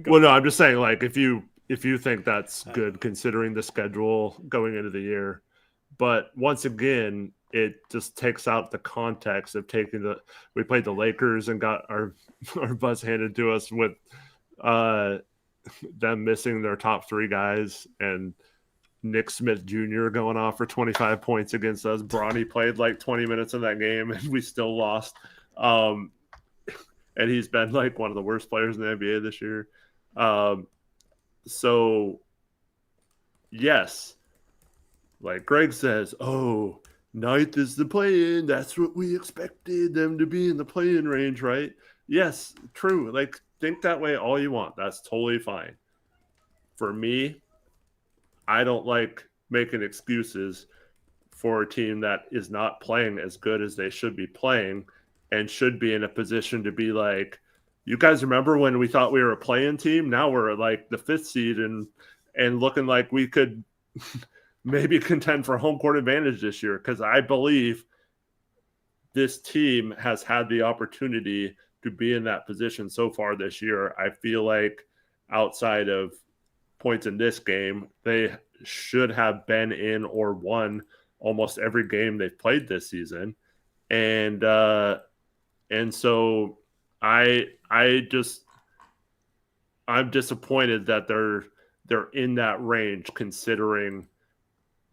Speaker 2: Well, no, I'm just saying, like, if you think that's good considering the schedule going into the year, but once again, it just takes out the context of we played the Lakers and got our butts handed to us with them missing their top 3 guys and Nick Smith Jr. going off for 25 points against us. Bronny played like 20 minutes in that game and we still lost. And he's been like one of the worst players in the NBA this year. So yes, like Greg says, oh, 9th is the play-in. That's what we expected them to be in the play-in range, right? Yes, true. Like, think that way all you want. That's totally fine. For me, I don't like making excuses for a team that is not playing as good as they should be playing and should be in a position to be like, you guys remember when we thought we were a play-in team? Now we're like the 5th seed and looking like we could maybe contend for home court advantage this year, because I believe this team has had the opportunity to be in that position so far this year. I feel like outside of points in this game, they should have been in or won almost every game they've played this season. And so I'm disappointed that they're in that range considering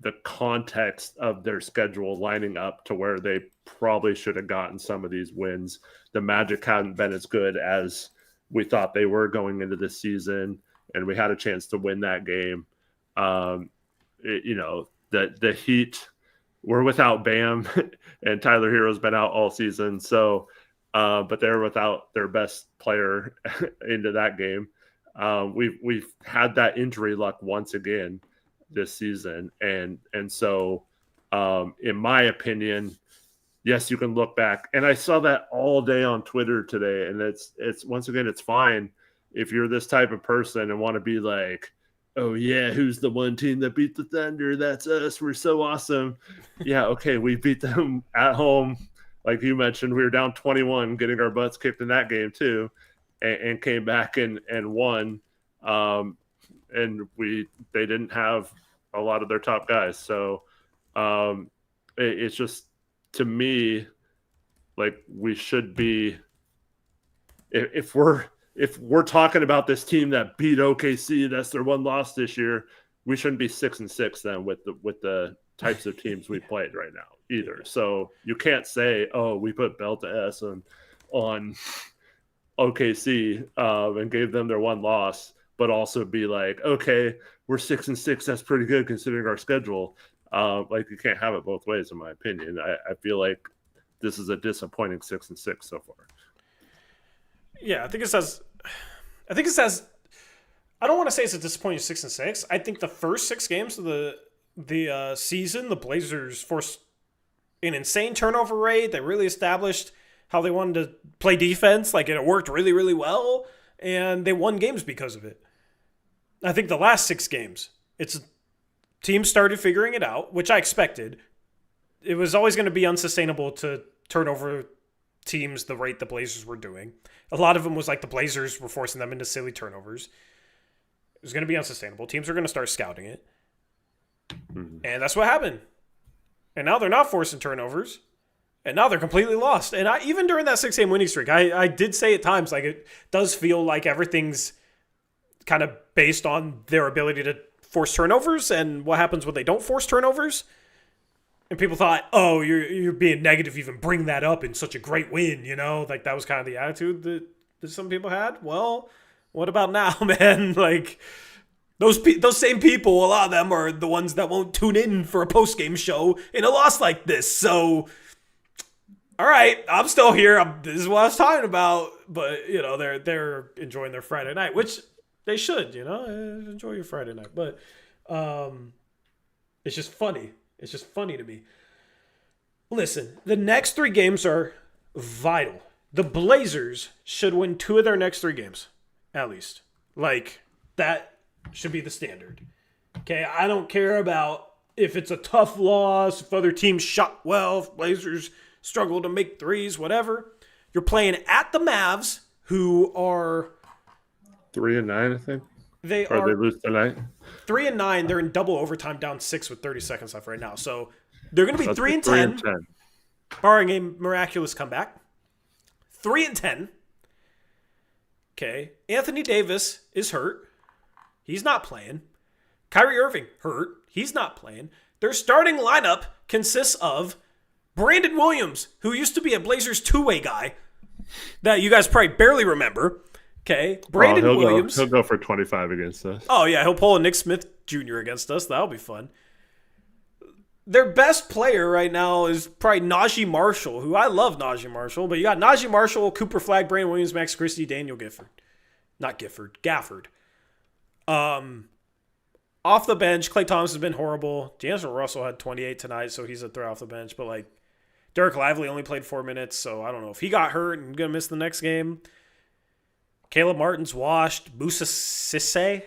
Speaker 2: the context of their schedule lining up to where they probably should have gotten some of these wins. The Magic hadn't been as good as we thought they were going into this season, and we had a chance to win that game. The Heat were without Bam, and Tyler Hero's been out all season. So, but they're without their best player into that game. We've had that injury luck once again this season, and so in my opinion, yes, you can look back, and I saw that all day on Twitter today, and it's once again, it's fine if you're this type of person and want to be like, oh yeah, who's the one team that beat the Thunder? That's us, we're so awesome. Yeah, okay, we beat them at home, like you mentioned. We were down 21 getting our butts kicked in that game too, and came back and won. And they didn't have a lot of their top guys. So it's just, to me, like, we should be if we're talking about this team that beat OKC, that's their one loss this year, we shouldn't be 6-6 then with the types of teams we played right now either. So you can't say, oh, we put belt to S on OKC and gave them their one loss, but also be like, okay, we're 6-6. That's pretty good considering our schedule. Like you can't have it both ways, in my opinion. I feel like this is a disappointing 6-6 so far.
Speaker 1: Yeah, I think it says. I don't want to say it's a disappointing 6-6. I think the first 6 games of the season, the Blazers forced an insane turnover rate. They really established how they wanted to play defense. Like, it worked really, really well, and they won games because of it. I think the last 6 games, teams started figuring it out, which I expected. It was always going to be unsustainable to turn over teams the rate the Blazers were doing. A lot of them was like the Blazers were forcing them into silly turnovers. It was going to be unsustainable. Teams are going to start scouting it. Mm-hmm. And that's what happened. And now they're not forcing turnovers. And now they're completely lost. And even during that 6-game winning streak, I did say at times, like, it does feel like everything's kind of based on their ability to force turnovers and what happens when they don't force turnovers. And people thought, oh, you're being negative, even bring that up in such a great win, you know? Like, that was kind of the attitude that some people had. Well, what about now, man? Like, those same people, a lot of them are the ones that won't tune in for a post-game show in a loss like this. So, all right, I'm still here. This is what I was talking about. But, you know, they're enjoying their Friday night, which they should, you know? Enjoy your Friday night. But it's just funny. It's just funny to me. Listen, the next 3 games are vital. The Blazers should win 2 of their next 3 games, at least. Like, that should be the standard. Okay, I don't care about if it's a tough loss, if other teams shot well, if Blazers struggle to make threes, whatever. You're playing at the Mavs, who are
Speaker 2: 3-9, I think.
Speaker 1: They
Speaker 2: lose tonight.
Speaker 1: 3-9. They're in double overtime, down 6 with 30 seconds left right now. So they're going to be 3-10, barring a miraculous comeback. 3-10. Okay. Anthony Davis is hurt. He's not playing. Kyrie Irving hurt. He's not playing. Their starting lineup consists of Brandon Williams, who used to be a Blazers two-way guy that you guys probably barely remember. Okay, Brandon Williams.
Speaker 2: He'll go for 25 against us.
Speaker 1: Oh, yeah, he'll pull a Nick Smith Jr. against us. That'll be fun. Their best player right now is probably Najee Marshall, who I love Najee Marshall, but you got Najee Marshall, Cooper Flagg, Brandon Williams, Max Christie, Daniel Gafford. Off the bench, Klay Thompson has been horrible. D'Angelo Russell had 28 tonight, so he's a throw off the bench. But, like, Derek Lively only played 4 minutes, so I don't know if he got hurt and going to miss the next game. Caleb Martin's washed. Musa Sisse,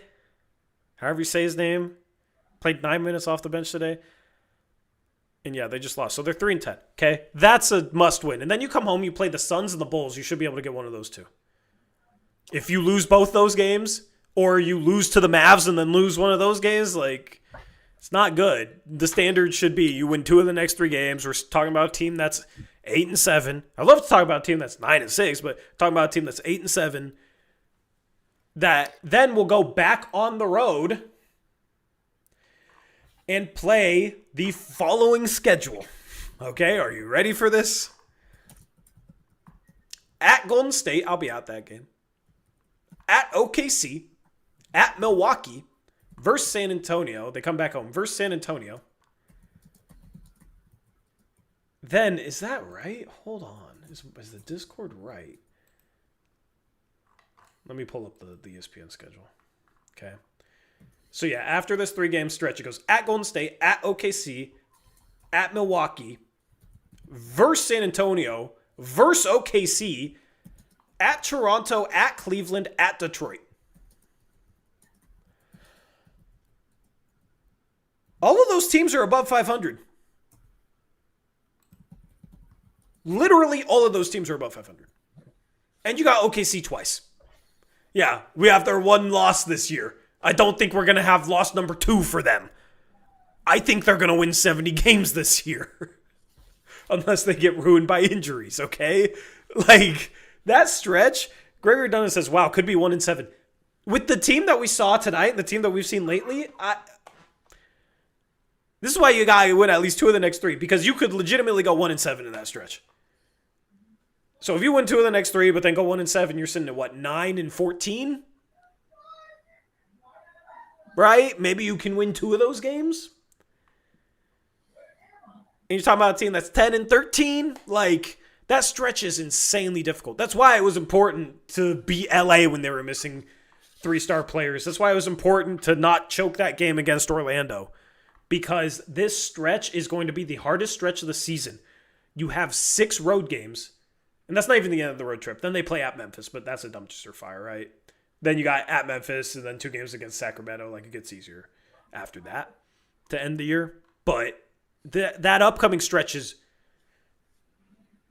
Speaker 1: however you say his name, played 9 minutes off the bench today. And, yeah, they just lost. So they're 3-10, okay? That's a must-win. And then you come home, you play the Suns and the Bulls. You should be able to get one of those two. If you lose both those games, or you lose to the Mavs and then lose one of those games, like, it's not good. The standard should be you win 2 of the next 3 games. We're talking about a team that's 8-7. I love to talk about a team that's 9-6, but talking about a team that's 8-7 that then will go back on the road and play the following schedule. Okay, are you ready for this? At Golden State, I'll be out that game. At OKC, at Milwaukee, versus San Antonio. They come back home. Versus San Antonio. Then, is that right? Hold on. Is the Discord right? Let me pull up the ESPN schedule. Okay. So, yeah, after this 3-game stretch, it goes at Golden State, at OKC, at Milwaukee, versus San Antonio, versus OKC, at Toronto, at Cleveland, at Detroit. All of those teams are above 500. Literally all of those teams are above 500. And you got OKC twice. Yeah, we have their 1 loss this year. I don't think we're going to have loss number 2 for them. I think they're going to win 70 games this year. Unless they get ruined by injuries, okay? Like, that stretch, Gregory Dunn says, wow, could be 1-7. With the team that we saw tonight and the team that we've seen lately, this is why you got to win at least 2 of the next 3, because you could legitimately go 1-7 in that stretch. So if you win 2 of the next 3, but then go 1-7, you're sitting at what, 9-14? Right? Maybe you can win 2 of those games. And you're talking about a team that's 10-13. Like, that stretch is insanely difficult. That's why it was important to beat LA when they were missing 3-star players. That's why it was important to not choke that game against Orlando. Because this stretch is going to be the hardest stretch of the season. You have 6 road games. And that's not even the end of the road trip. Then they play at Memphis, but that's a dumpster fire, right? Then you got at Memphis and then 2 games against Sacramento. Like, it gets easier after that to end the year. But that upcoming stretch is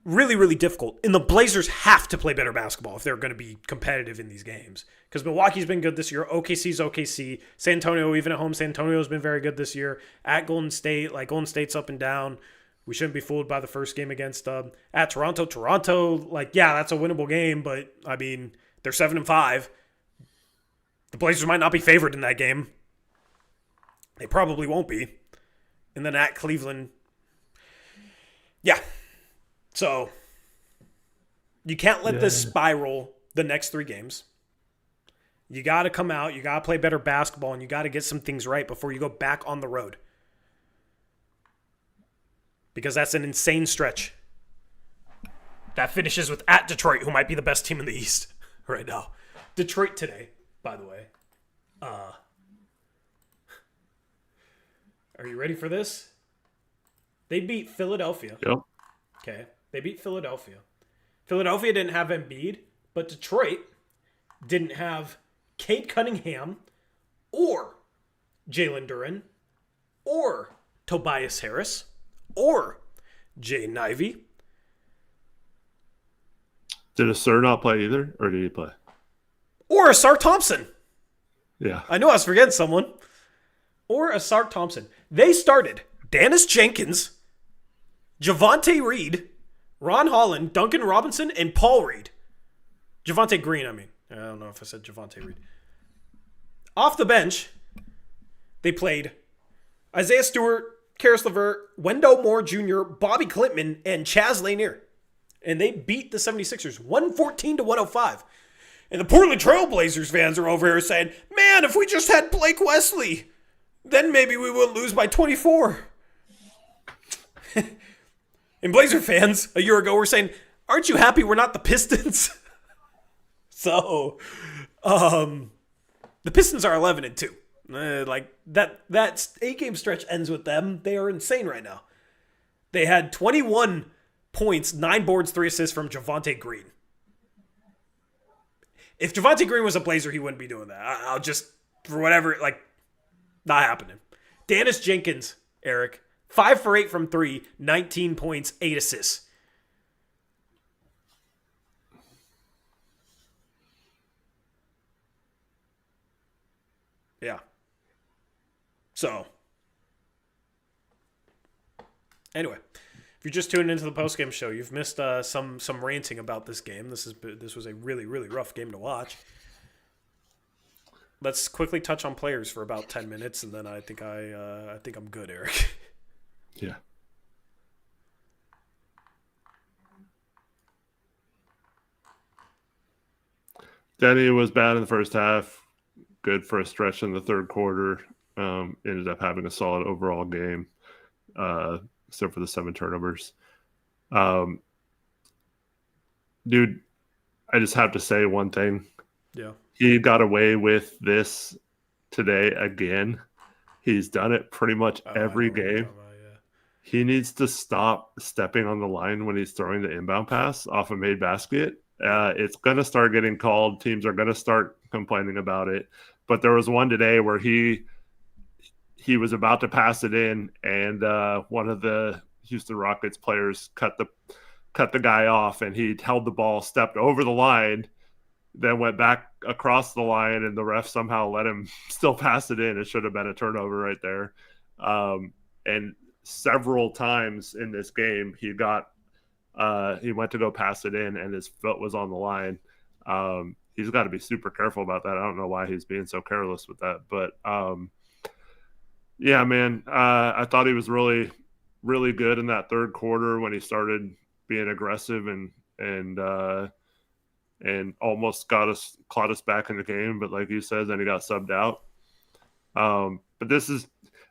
Speaker 1: really, really difficult. And the Blazers have to play better basketball if they're going to be competitive in these games. Because Milwaukee's been good this year. OKC's OKC. San Antonio, even at home, San Antonio's been very good this year. At Golden State, like, Golden State's up and down. We shouldn't be fooled by the first game against at Toronto. Toronto, like, yeah, that's a winnable game, but, I mean, they're 7-5. The Blazers might not be favored in that game. They probably won't be. And then at Cleveland, yeah. So, you can't let this spiral the next 3 games. You got to come out, you got to play better basketball, and you got to get some things right before you go back on the road. Because that's an insane stretch. That finishes with at Detroit, who might be the best team in the East right now. Detroit today, by the way. Are you ready for this? They beat Philadelphia.
Speaker 2: Yep.
Speaker 1: Okay. They beat Philadelphia. Philadelphia didn't have Embiid, but Detroit didn't have Cade Cunningham or Jalen Duren or Tobias Harris or Jaden Ivey.
Speaker 2: Did Asur not play either, or did he play?
Speaker 1: Or Asar Thompson.
Speaker 2: Yeah.
Speaker 1: I knew I was forgetting someone. Or Asar Thompson. They started Dennis Jenkins, Javonte Reed, Ron Holland, Duncan Robinson, and Paul Reed. Javonte Green, I mean. I don't know if I said Javonte Reed. Off the bench, they played Isaiah Stewart, Karis LeVert, Wendell Moore Jr., Bobby Clintman, and Chaz Lanier. And they beat the 76ers 114-105. And the Portland Trailblazers fans are over here saying, man, if we just had Blake Wesley, then maybe we wouldn't lose by 24. And Blazer fans a year ago were saying, aren't you happy we're not the Pistons? So, the Pistons are 11-2. Like, that 8-game stretch ends with them. They are insane right now. They had 21 points, 9 boards, 3 assists from Javonte Green. If Javonte Green was a Blazer, he wouldn't be doing that. I'll just, for whatever, like, not happening. Dennis Jenkins, Eric, 5 for 8 from 3, 19 points, 8 assists. Yeah. So, anyway, if you're just tuning into the postgame show, you've missed some ranting about this game. This was a really, really rough game to watch. Let's quickly touch on players for about 10 minutes, and then I think I'm good, Eric.
Speaker 2: Yeah. Denny was bad in the first half. Good for a stretch in the third quarter. Ended up having a solid overall game, except for the 7 turnovers. Dude, I just have to say one thing.
Speaker 1: Yeah.
Speaker 2: He got away with this today again. He's done it pretty much every game. He needs to stop stepping on the line when he's throwing the inbound pass off a made basket. It's going to start getting called. Teams are going to start complaining about it. But there was one today where he was about to pass it in, and one of the Houston Rockets players cut the guy off, and he held the ball, stepped over the line, then went back across the line, and the ref somehow let him still pass it in. It should have been a turnover right there. And several times in this game, he went to go pass it in, and his foot was on the line. He's got to be super careful about that. I don't know why he's being so careless with that, but yeah, man, I thought he was really, really good in that third quarter when he started being aggressive and almost clawed us back in the game. But like you said, then he got subbed out. But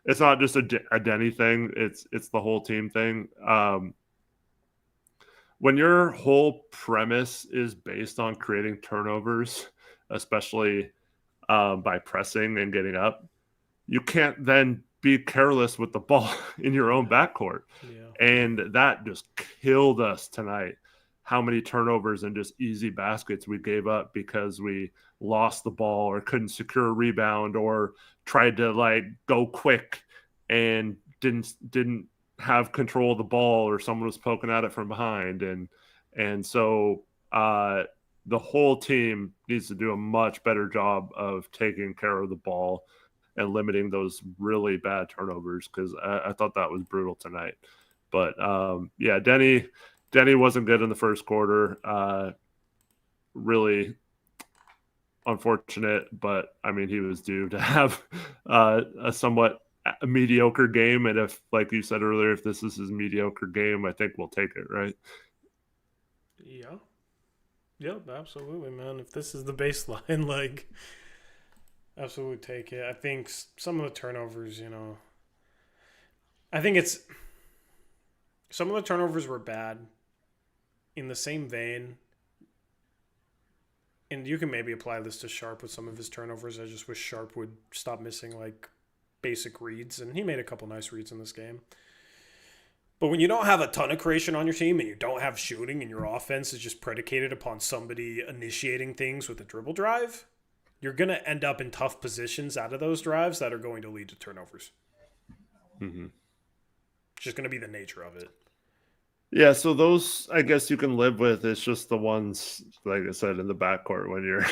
Speaker 2: it's not just a Denny thing. It's the whole team thing. When your whole premise is based on creating turnovers, especially by pressing and getting up, you can't then be careless with the ball in your own backcourt.
Speaker 1: Yeah.
Speaker 2: And that just killed us tonight. How many turnovers and just easy baskets we gave up because we lost the ball or couldn't secure a rebound or tried to like go quick and didn't have control of the ball, or someone was poking at it from behind. And so the whole team needs to do a much better job of taking care of the ball and limiting those really bad turnovers, because I thought that was brutal tonight. But yeah, Denny wasn't good in the first quarter. Really unfortunate, but I mean, he was due to have a somewhat mediocre game. And if, like you said earlier, if this is his mediocre game, I think we'll take it, right?
Speaker 1: Yeah. Yep, absolutely, man. If this is the baseline, like, absolutely take it. I think some of the turnovers, I think some of the turnovers were bad. In the same vein, and you can maybe apply this to Sharp with some of his turnovers. I just wish Sharp would stop missing like basic reads, and he made a couple nice reads in this game. But when you don't have a ton of creation on your team and you don't have shooting and your offense is just predicated upon somebody initiating things with a dribble drive, you're going to end up in tough positions out of those drives that are going to lead to turnovers.
Speaker 2: Mm-hmm.
Speaker 1: It's just going to be the nature of it.
Speaker 2: Yeah, so those, I guess you can live with. It's just the ones, like I said, in the backcourt when you're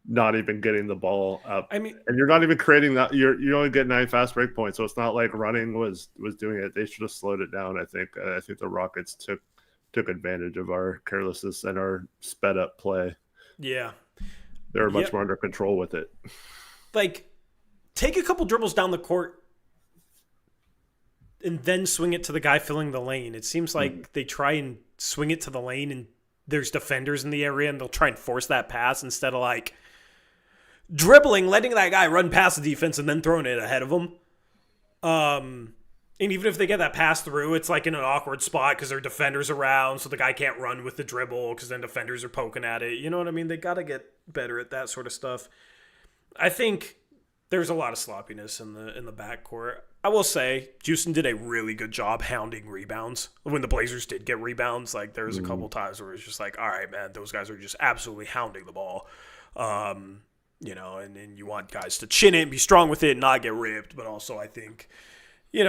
Speaker 2: not even getting the ball up.
Speaker 1: I mean,
Speaker 2: and you're not even creating that. You only get 9 fast break points, so it's not like running was doing it. They should have slowed it down. I think the Rockets took advantage of our carelessness and our sped up play.
Speaker 1: Yeah,
Speaker 2: they were much more under control with it.
Speaker 1: Like, take a couple dribbles down the court and then swing it to the guy filling the lane. It seems like they try and swing it to the lane and there's defenders in the area and they'll try and force that pass instead of like dribbling, letting that guy run past the defense and then throwing it ahead of him. And even if they get that pass through, it's like in an awkward spot because there are defenders around, so the guy can't run with the dribble because then defenders are poking at it. You know what I mean? They got to get better at that sort of stuff. I think there's a lot of sloppiness in the backcourt. I will say, Houston did a really good job hounding rebounds. When the Blazers did get rebounds, like there was a couple times where it's just like, all right, man, those guys are just absolutely hounding the ball. And you want guys to chin it and be strong with it and not get ripped. But also I think, you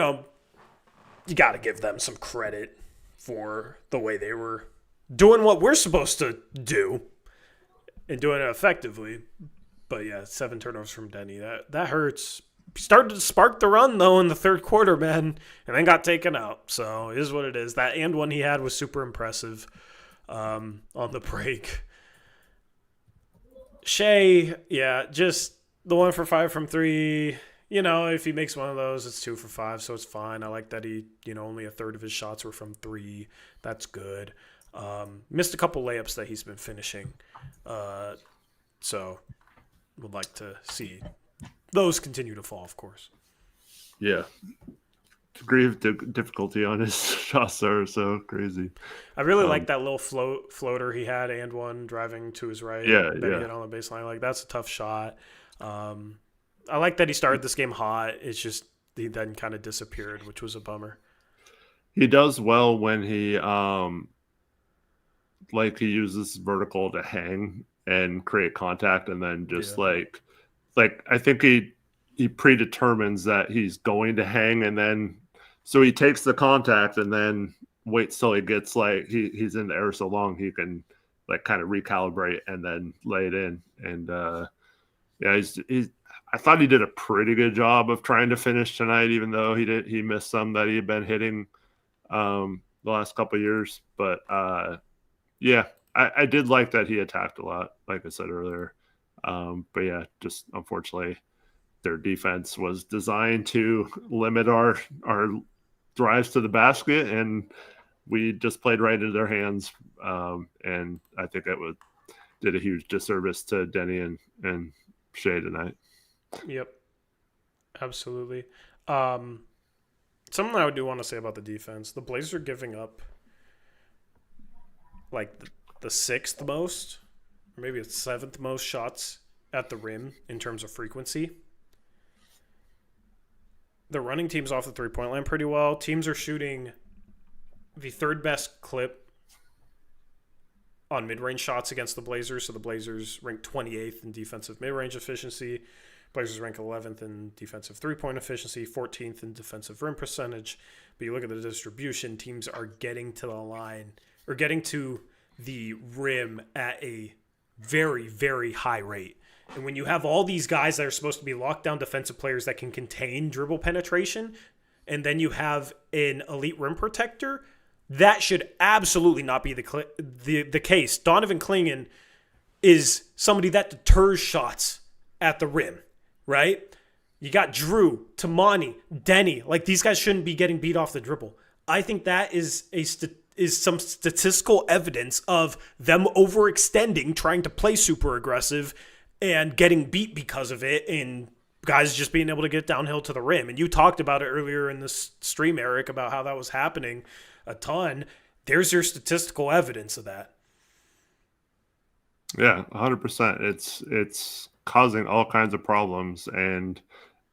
Speaker 1: got to give them some credit for the way they were doing what we're supposed to do and doing it effectively. But yeah, 7 turnovers from Denny. That hurts. Started to spark the run, though, in the third quarter, man, and then got taken out. So it is what it is. That and one he had was super impressive on the break. Shea, yeah, just the 1 for 5 from 3. If he makes one of those, it's 2 for 5, so it's fine. I like that he, only a third of his shots were from 3. That's good. Missed a couple layups that he's been finishing. So would like to see those continue to fall, of course.
Speaker 2: Yeah. Degree of difficulty on his shots are so crazy.
Speaker 1: I really like that little floater he had and one driving to his right.
Speaker 2: Yeah.
Speaker 1: He hit on the baseline. Like, that's a tough shot. I like that he started this game hot. It's just he then kind of disappeared, which was a bummer.
Speaker 2: He does well when he he uses vertical to hang and create contact, and then just like I think he predetermines that he's going to hang, and then so he takes the contact and then waits till he gets he's in the air so long he can kind of recalibrate and then lay it in. And he's I thought he did a pretty good job of trying to finish tonight, even though he missed some that he had been hitting the last couple of years. But I did like that he attacked a lot, like I said earlier. But yeah, just unfortunately, their defense was designed to limit our drives to the basket, and we just played right into their hands. And I think that did a huge disservice to Denny and Shea tonight.
Speaker 1: Yep, absolutely. Something I do want to say about the defense: the Blazers are giving up like the sixth most, or maybe it's seventh most shots at the rim in terms of frequency. They're running teams off the 3-point line pretty well. Teams are shooting the third best clip on mid-range shots against the Blazers. So the Blazers rank 28th in defensive mid-range efficiency. Blazers rank 11th in defensive three-point efficiency, 14th in defensive rim percentage. But you look at the distribution, teams are getting to the line or getting to the rim at a very, very high rate. And when you have all these guys that are supposed to be lockdown defensive players that can contain dribble penetration, and then you have an elite rim protector, that should absolutely not be the case. Donovan Clingan is somebody that deters shots at the rim, right? You got Drew, Tamani, Denny. Like, these guys shouldn't be getting beat off the dribble. I think that is some statistical evidence of them overextending, trying to play super aggressive, and getting beat because of it, and guys just being able to get downhill to the rim. And you talked about it earlier in this stream, Eric, about how that was happening a ton. There's your statistical evidence of that.
Speaker 2: Yeah, 100%. It's causing all kinds of problems. And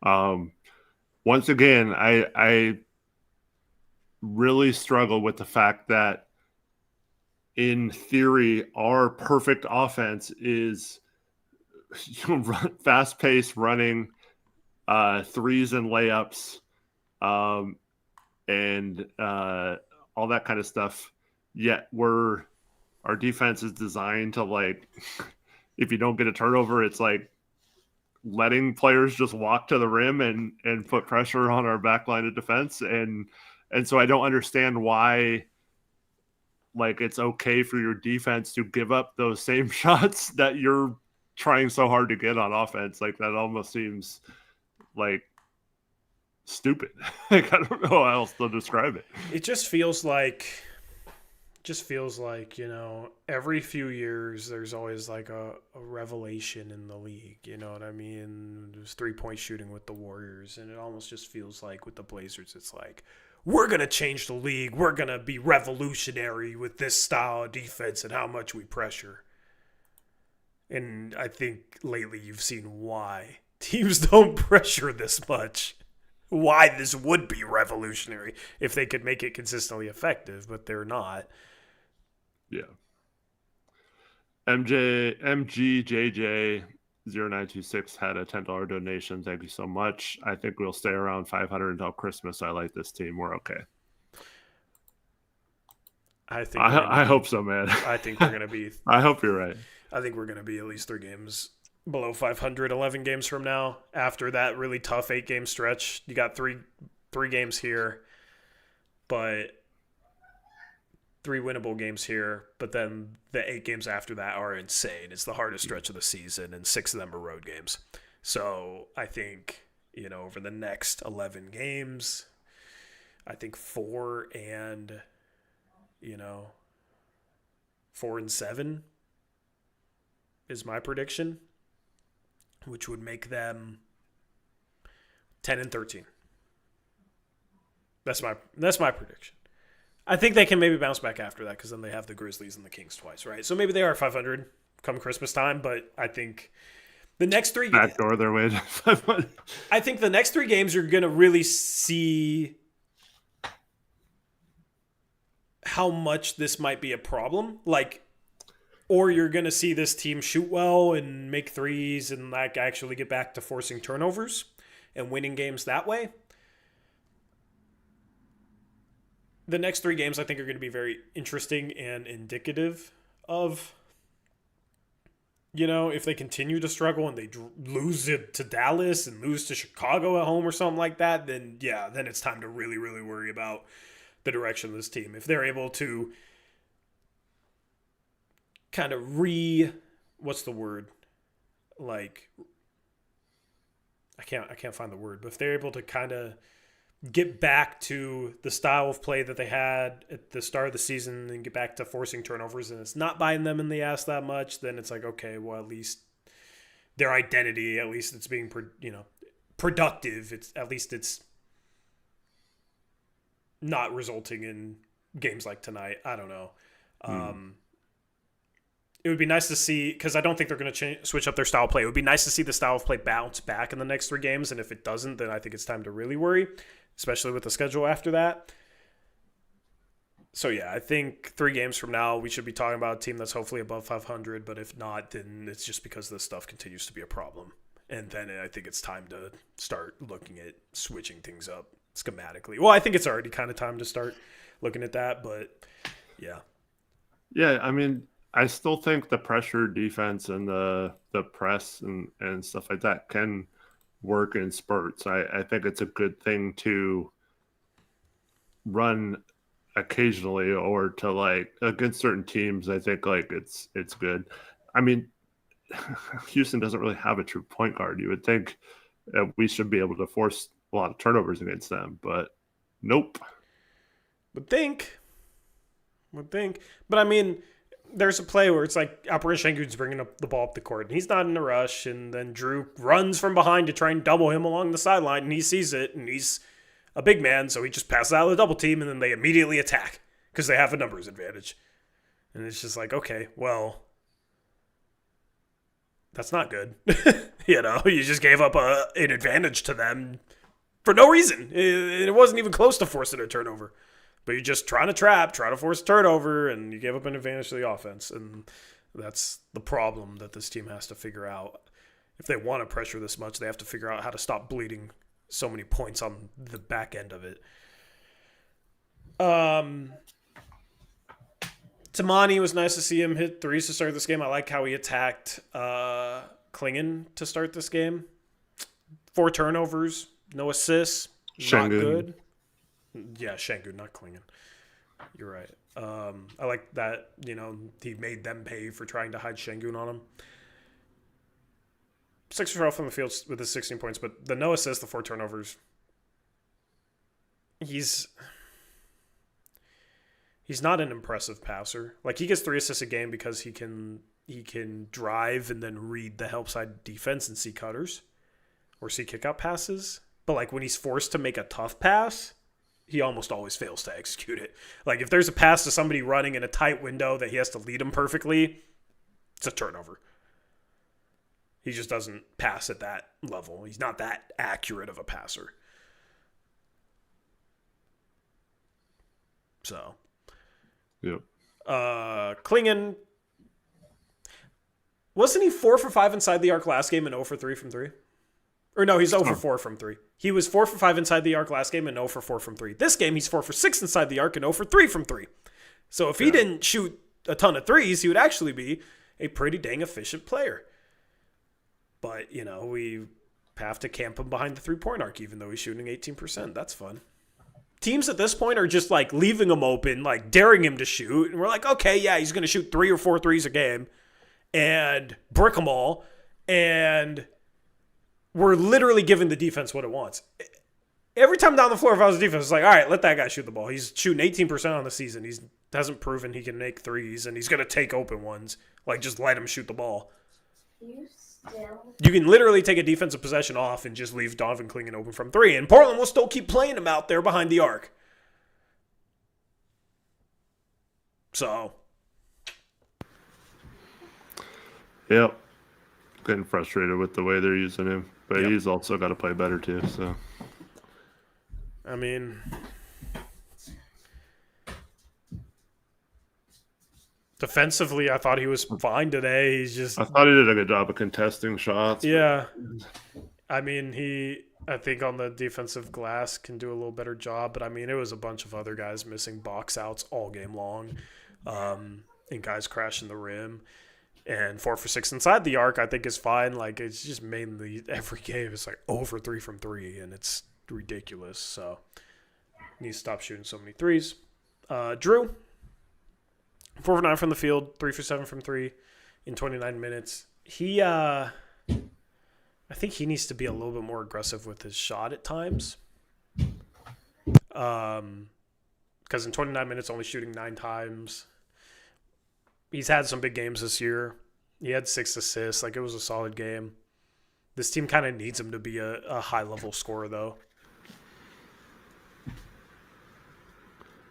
Speaker 2: once again, I really struggle with the fact that in theory, our perfect offense is fast-paced running, threes and layups, and all that kind of stuff. Yet our defense is designed to, like, if you don't get a turnover, it's like letting players just walk to the rim and put pressure on our back line of defense. And so I don't understand why, like, it's okay for your defense to give up those same shots that you're trying so hard to get on offense. Like, that almost seems like stupid. Like, I don't know how else to describe it.
Speaker 1: It just feels like, every few years there's always like a revelation in the league. You know what I mean? There's 3-point shooting with the Warriors, and it almost just feels like with the Blazers, it's like, we're going to change the league. We're going to be revolutionary with this style of defense and how much we pressure. And I think lately you've seen why teams don't pressure this much. Why this would be revolutionary if they could make it consistently effective, but they're not.
Speaker 2: Yeah. MGJJ 0926 had a $10 donation. Thank you so much. I think we'll stay around 500 until Christmas. I like this team. We're okay. I hope so, man.
Speaker 1: I think we're going to be.
Speaker 2: I hope you're right.
Speaker 1: I think we're going to be at least 3 games below 500, 11 games from now. After that really tough 8-game stretch, you got three games here, but 3 winnable games here. But then the 8 games after that are insane. It's the hardest stretch of the season, and 6 of them are road games. So I think, over the next 11 games, I think 4 and 7 is my prediction, which would make them 10 and 13. That's my prediction. I think they can maybe bounce back after that, because then they have the Grizzlies and the Kings twice, right? So maybe they are 500 come Christmas time, but I think the next 3 games
Speaker 2: backdoor their way to 500.
Speaker 1: I think the next 3 games you're gonna really see how much this might be a problem. Or you're going to see this team shoot well and make threes and actually get back to forcing turnovers and winning games that way. The next 3 games I think are going to be very interesting and indicative of, if they continue to struggle and they lose it to Dallas and lose to Chicago at home or something like that, then it's time to really, really worry about the direction of this team. If they're able to kind of what's the word? Like, I can't find the word, but if they're able to kind of get back to the style of play that they had at the start of the season and get back to forcing turnovers, and it's not biting them in the ass that much, then it's like, okay, well, at least their identity, at least it's being, productive. It's not resulting in games like tonight. I don't know. It would be nice to see, because I don't think they're going to switch up their style of play. It would be nice to see the style of play bounce back in the next 3 games, and if it doesn't, then I think it's time to really worry, especially with the schedule after that. So, yeah, I think 3 games from now, we should be talking about a team that's hopefully above 500, but if not, then it's just because this stuff continues to be a problem. And then I think it's time to start looking at switching things up schematically. Well, I think it's already kind of time to start looking at that, but yeah.
Speaker 2: Yeah, I mean, I still think the pressure defense and the press and stuff like that can work in spurts. I think it's a good thing to run occasionally, or to like against certain teams. I think like it's good. I mean, Houston doesn't really have a true point guard. You would think that we should be able to force a lot of turnovers against them, but nope.
Speaker 1: Would think. But I mean, there's a play where it's like Alperen Şengün's bringing up the ball up the court, and he's not in a rush, and then Drew runs from behind to try and double him along the sideline, and he sees it, and he's a big man, so he just passes out of the double team, and then they immediately attack because they have a numbers advantage. And it's just like, okay, well, that's not good. You just gave up an advantage to them for no reason. It wasn't even close to forcing a turnover. But you're just trying to force a turnover, and you gave up an advantage to the offense. And that's the problem that this team has to figure out. If they want to pressure this much, they have to figure out how to stop bleeding so many points on the back end of it. Tamani, was nice to see him hit threes to start this game. I like how he attacked Klingon to start this game. 4 turnovers, no assists, not good. Yeah, Şengün, not Klingon. You're right. I like that, he made them pay for trying to hide Şengün on him. 6 for 12 from the field with his 16 points, but the no assists, the 4 turnovers. He's not an impressive passer. Like, he gets 3 assists a game because he can drive and then read the help side defense and see cutters or see kick out passes. But like when he's forced to make a tough pass, he almost always fails to execute it. Like if there's a pass to somebody running in a tight window that he has to lead them perfectly, it's a turnover. He just doesn't pass at that level. He's not that accurate of a passer. So,
Speaker 2: yep.
Speaker 1: Klingon, wasn't he 4 for 5 inside the arc last game and 0 for 3 from 3? Or no, he's 0 for 4 from 3. He was 4 for 5 inside the arc last game and 0 for 4 from 3. This game, he's 4 for 6 inside the arc and 0 for 3 from 3. So if he didn't shoot a ton of threes, he would actually be a pretty dang efficient player. But, we have to camp him behind the 3-point arc, even though he's shooting 18%. That's fun. Teams at this point are just, like, leaving him open, like, daring him to shoot. And we're like, okay, yeah, he's going to shoot 3 or 4 threes a game and brick them all. And we're literally giving the defense what it wants. Every time down the floor, if I was the defense, it's like, all right, let that guy shoot the ball. He's shooting 18% on the season. He hasn't proven he can make threes, and he's going to take open ones. Like, just let him shoot the ball. You can literally take a defensive possession off and just leave Donovan Klingon open from 3, and Portland will still keep playing him out there behind the arc. So.
Speaker 2: Yep. Getting frustrated with the way they're using him. But he's also got to play better too, so.
Speaker 1: I mean, defensively, I thought he was fine today.
Speaker 2: I thought he did a good job of contesting shots.
Speaker 1: Yeah. I mean, I think on the defensive glass can do a little better job, but I mean, it was a bunch of other guys missing box outs all game long, and guys crashing the rim. And 4 for 6 inside the arc, I think, is fine. Like, it's just mainly every game is like over 3 from 3, and it's ridiculous. So, needs to stop shooting so many threes. Drew, 4 for 9 from the field, 3 for 7 from 3 in 29 minutes. I think he needs to be a little bit more aggressive with his shot at times. Because in 29 minutes, only shooting 9 times. He's had some big games this year. He had 6 assists. Like, it was a solid game. This team kind of needs him to be a high-level scorer, though.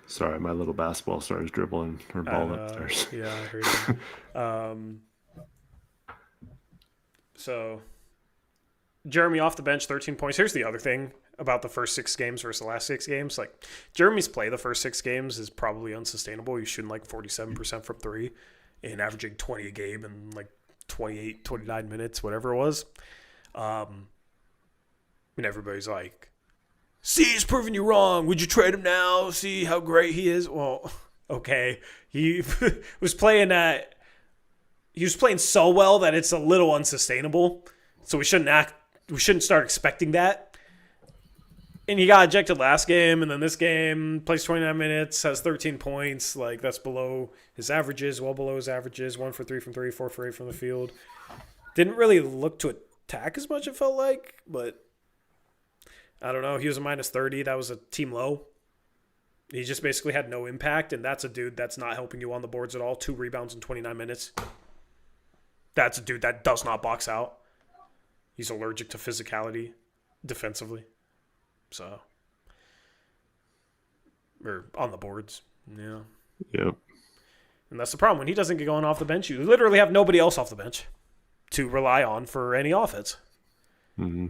Speaker 2: Sorry, my little basketball started dribbling her ball upstairs.
Speaker 1: Yeah, I heard that. So, Jeremy off the bench, 13 points. Here's the other thing about the first 6 games versus the last 6 games. Like, Jeremy's play the first 6 games is probably unsustainable. He's shooting like 47% from 3 and averaging 20 a game in like 28, 29 minutes, whatever it was. And everybody's like, see, he's proving you wrong. Would you trade him now? See how great he is? Well, okay. He was playing so well that it's a little unsustainable. So we shouldn't start expecting that. And he got ejected last game, and then this game plays 29 minutes, has 13 points. Like, that's below his averages, well below his averages. 1 for 3 from 3, 4 for 8 from the field. Didn't really look to attack as much, it felt like, but I don't know. He was a minus 30. That was a team low. He just basically had no impact, and that's a dude that's not helping you on the boards at all. 2 rebounds in 29 minutes. That's a dude that does not box out. He's allergic to physicality defensively. So, or on the boards. Yeah.
Speaker 2: Yep.
Speaker 1: And that's the problem. When he doesn't get going off the bench, you literally have nobody else off the bench to rely on for any offense.
Speaker 2: Mm-hmm.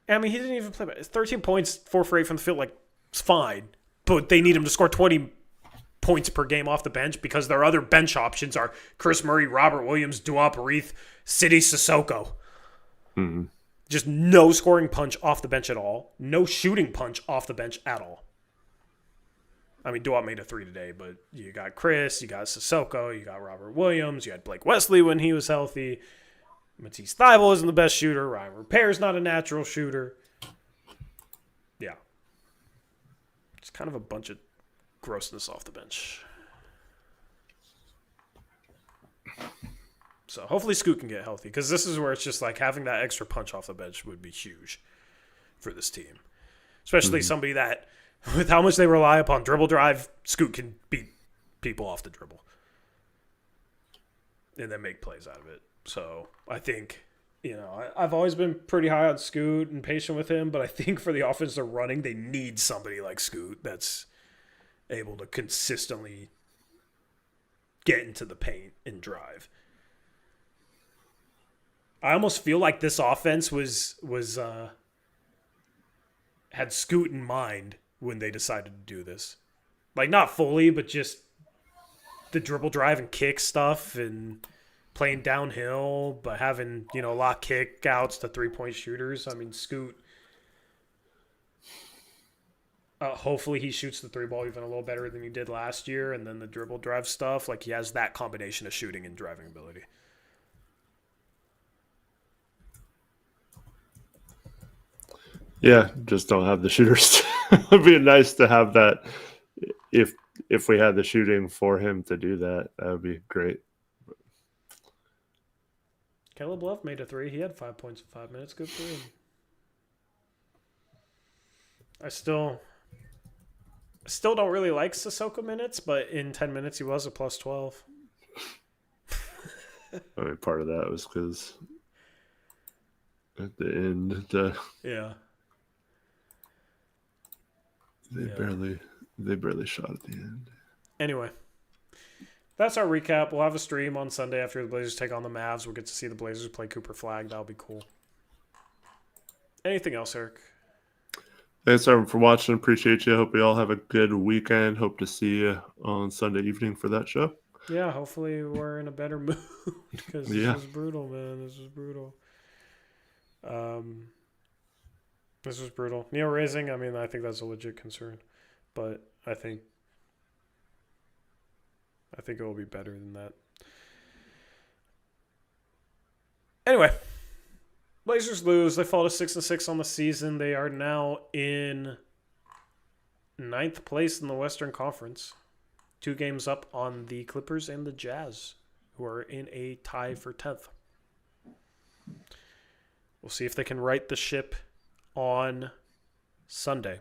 Speaker 1: I mean, he didn't even play. 13 points, 4 for 8 from the field, like, it's fine. But they need him to score 20 points per game off the bench because their other bench options are Chris Murray, Robert Williams, Duop Arith, City Sissoko.
Speaker 2: Mm-hmm.
Speaker 1: Just no scoring punch off the bench at all. No shooting punch off the bench at all. I mean, Duop made a 3 today, but you got Chris, you got Sissoko, you got Robert Williams, you had Blake Wesley when he was healthy. Matisse Thybulle isn't the best shooter. Ryan Repair's not a natural shooter. Yeah. It's kind of a bunch of grossness off the bench. So hopefully Scoot can get healthy, because this is where it's just like having that extra punch off the bench would be huge for this team. Especially somebody that, with how much they rely upon dribble drive, Scoot can beat people off the dribble and then make plays out of it. So I think, I've always been pretty high on Scoot and patient with him, but I think for the offense they're running, they need somebody like Scoot that's able to consistently get into the paint and drive. I almost feel like this offense had Scoot in mind when they decided to do this. Like, not fully, but just the dribble drive and kick stuff and playing downhill, but having, a lot of kick outs to 3-point shooters. I mean, Scoot, hopefully he shoots the 3-ball even a little better than he did last year, and then the dribble drive stuff, like, he has that combination of shooting and driving ability.
Speaker 2: Yeah, just don't have the shooters. It'd be nice to have that. If we had the shooting for him to do that, that would be great.
Speaker 1: Caleb Love made a 3. He had 5 points in 5 minutes. Good for him. I still don't really like Sissoko minutes, but in 10 minutes he was a plus 12.
Speaker 2: I mean, part of that was because at the end, they barely shot at the end.
Speaker 1: Anyway, that's our recap. We'll have a stream on Sunday after the Blazers take on the Mavs. We'll get to see the Blazers play Cooper Flag. That'll be cool. Anything else, Eric?
Speaker 2: Thanks, everyone, for watching. Appreciate you. Hope you all have a good weekend. Hope to see you on Sunday evening for that show.
Speaker 1: Yeah, hopefully we're in a better mood because this was brutal, man. This was brutal. This was brutal. Neil raising, I mean, I think that's a legit concern, but I think it will be better than that. Anyway, Blazers lose. They fall to 6-6 on the season. They are now in 9th place in the Western Conference. 2 games up on the Clippers and the Jazz, who are in a tie for 10th. We'll see if they can right the ship on Sunday.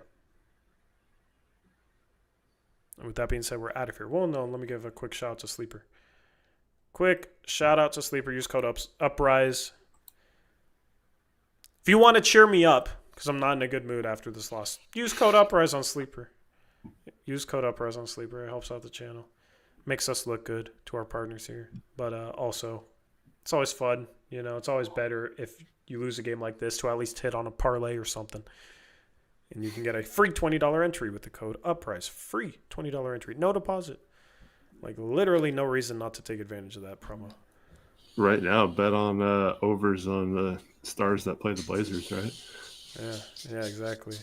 Speaker 1: And with that being said, we're out of here. Well, no, let me give a quick shout out to Sleeper. Quick shout out to Sleeper. Use code Uprise. If you want to cheer me up, because I'm not in a good mood after this loss, use code Uprise on Sleeper. Use code Uprise on Sleeper. It helps out the channel. Makes us look good to our partners here. But also, it's always fun. You know, it's always better if you lose a game like this to at least hit on a parlay or something. And you can get a free $20 entry with the code Uprise. Free $20 entry. No deposit. Like, literally no reason not to take advantage of that promo.
Speaker 2: Right now, bet on overs on the Stars that play the Blazers, right?
Speaker 1: Yeah, exactly.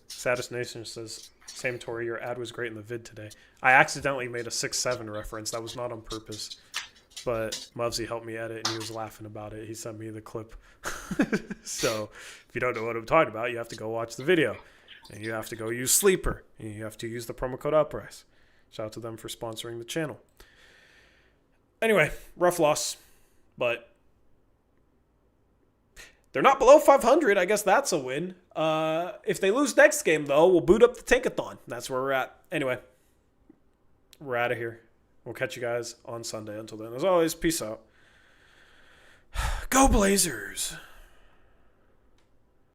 Speaker 1: Saddest Nation says, same Tori, your ad was great in the vid today. I accidentally made a 6-7 reference. That was not on purpose. But Muvsy helped me edit, and he was laughing about it. He sent me the clip. So if you don't know what I'm talking about, you have to go watch the video. And you have to go use Sleeper. And you have to use the promo code Uprise. Shout out to them for sponsoring the channel. Anyway, rough loss. But they're not below 500. I guess that's a win. If they lose next game, though, we'll boot up the Tankathon. That's where we're at. Anyway, we're out of here. We'll catch you guys on Sunday. Until then, as always, peace out. Go Blazers!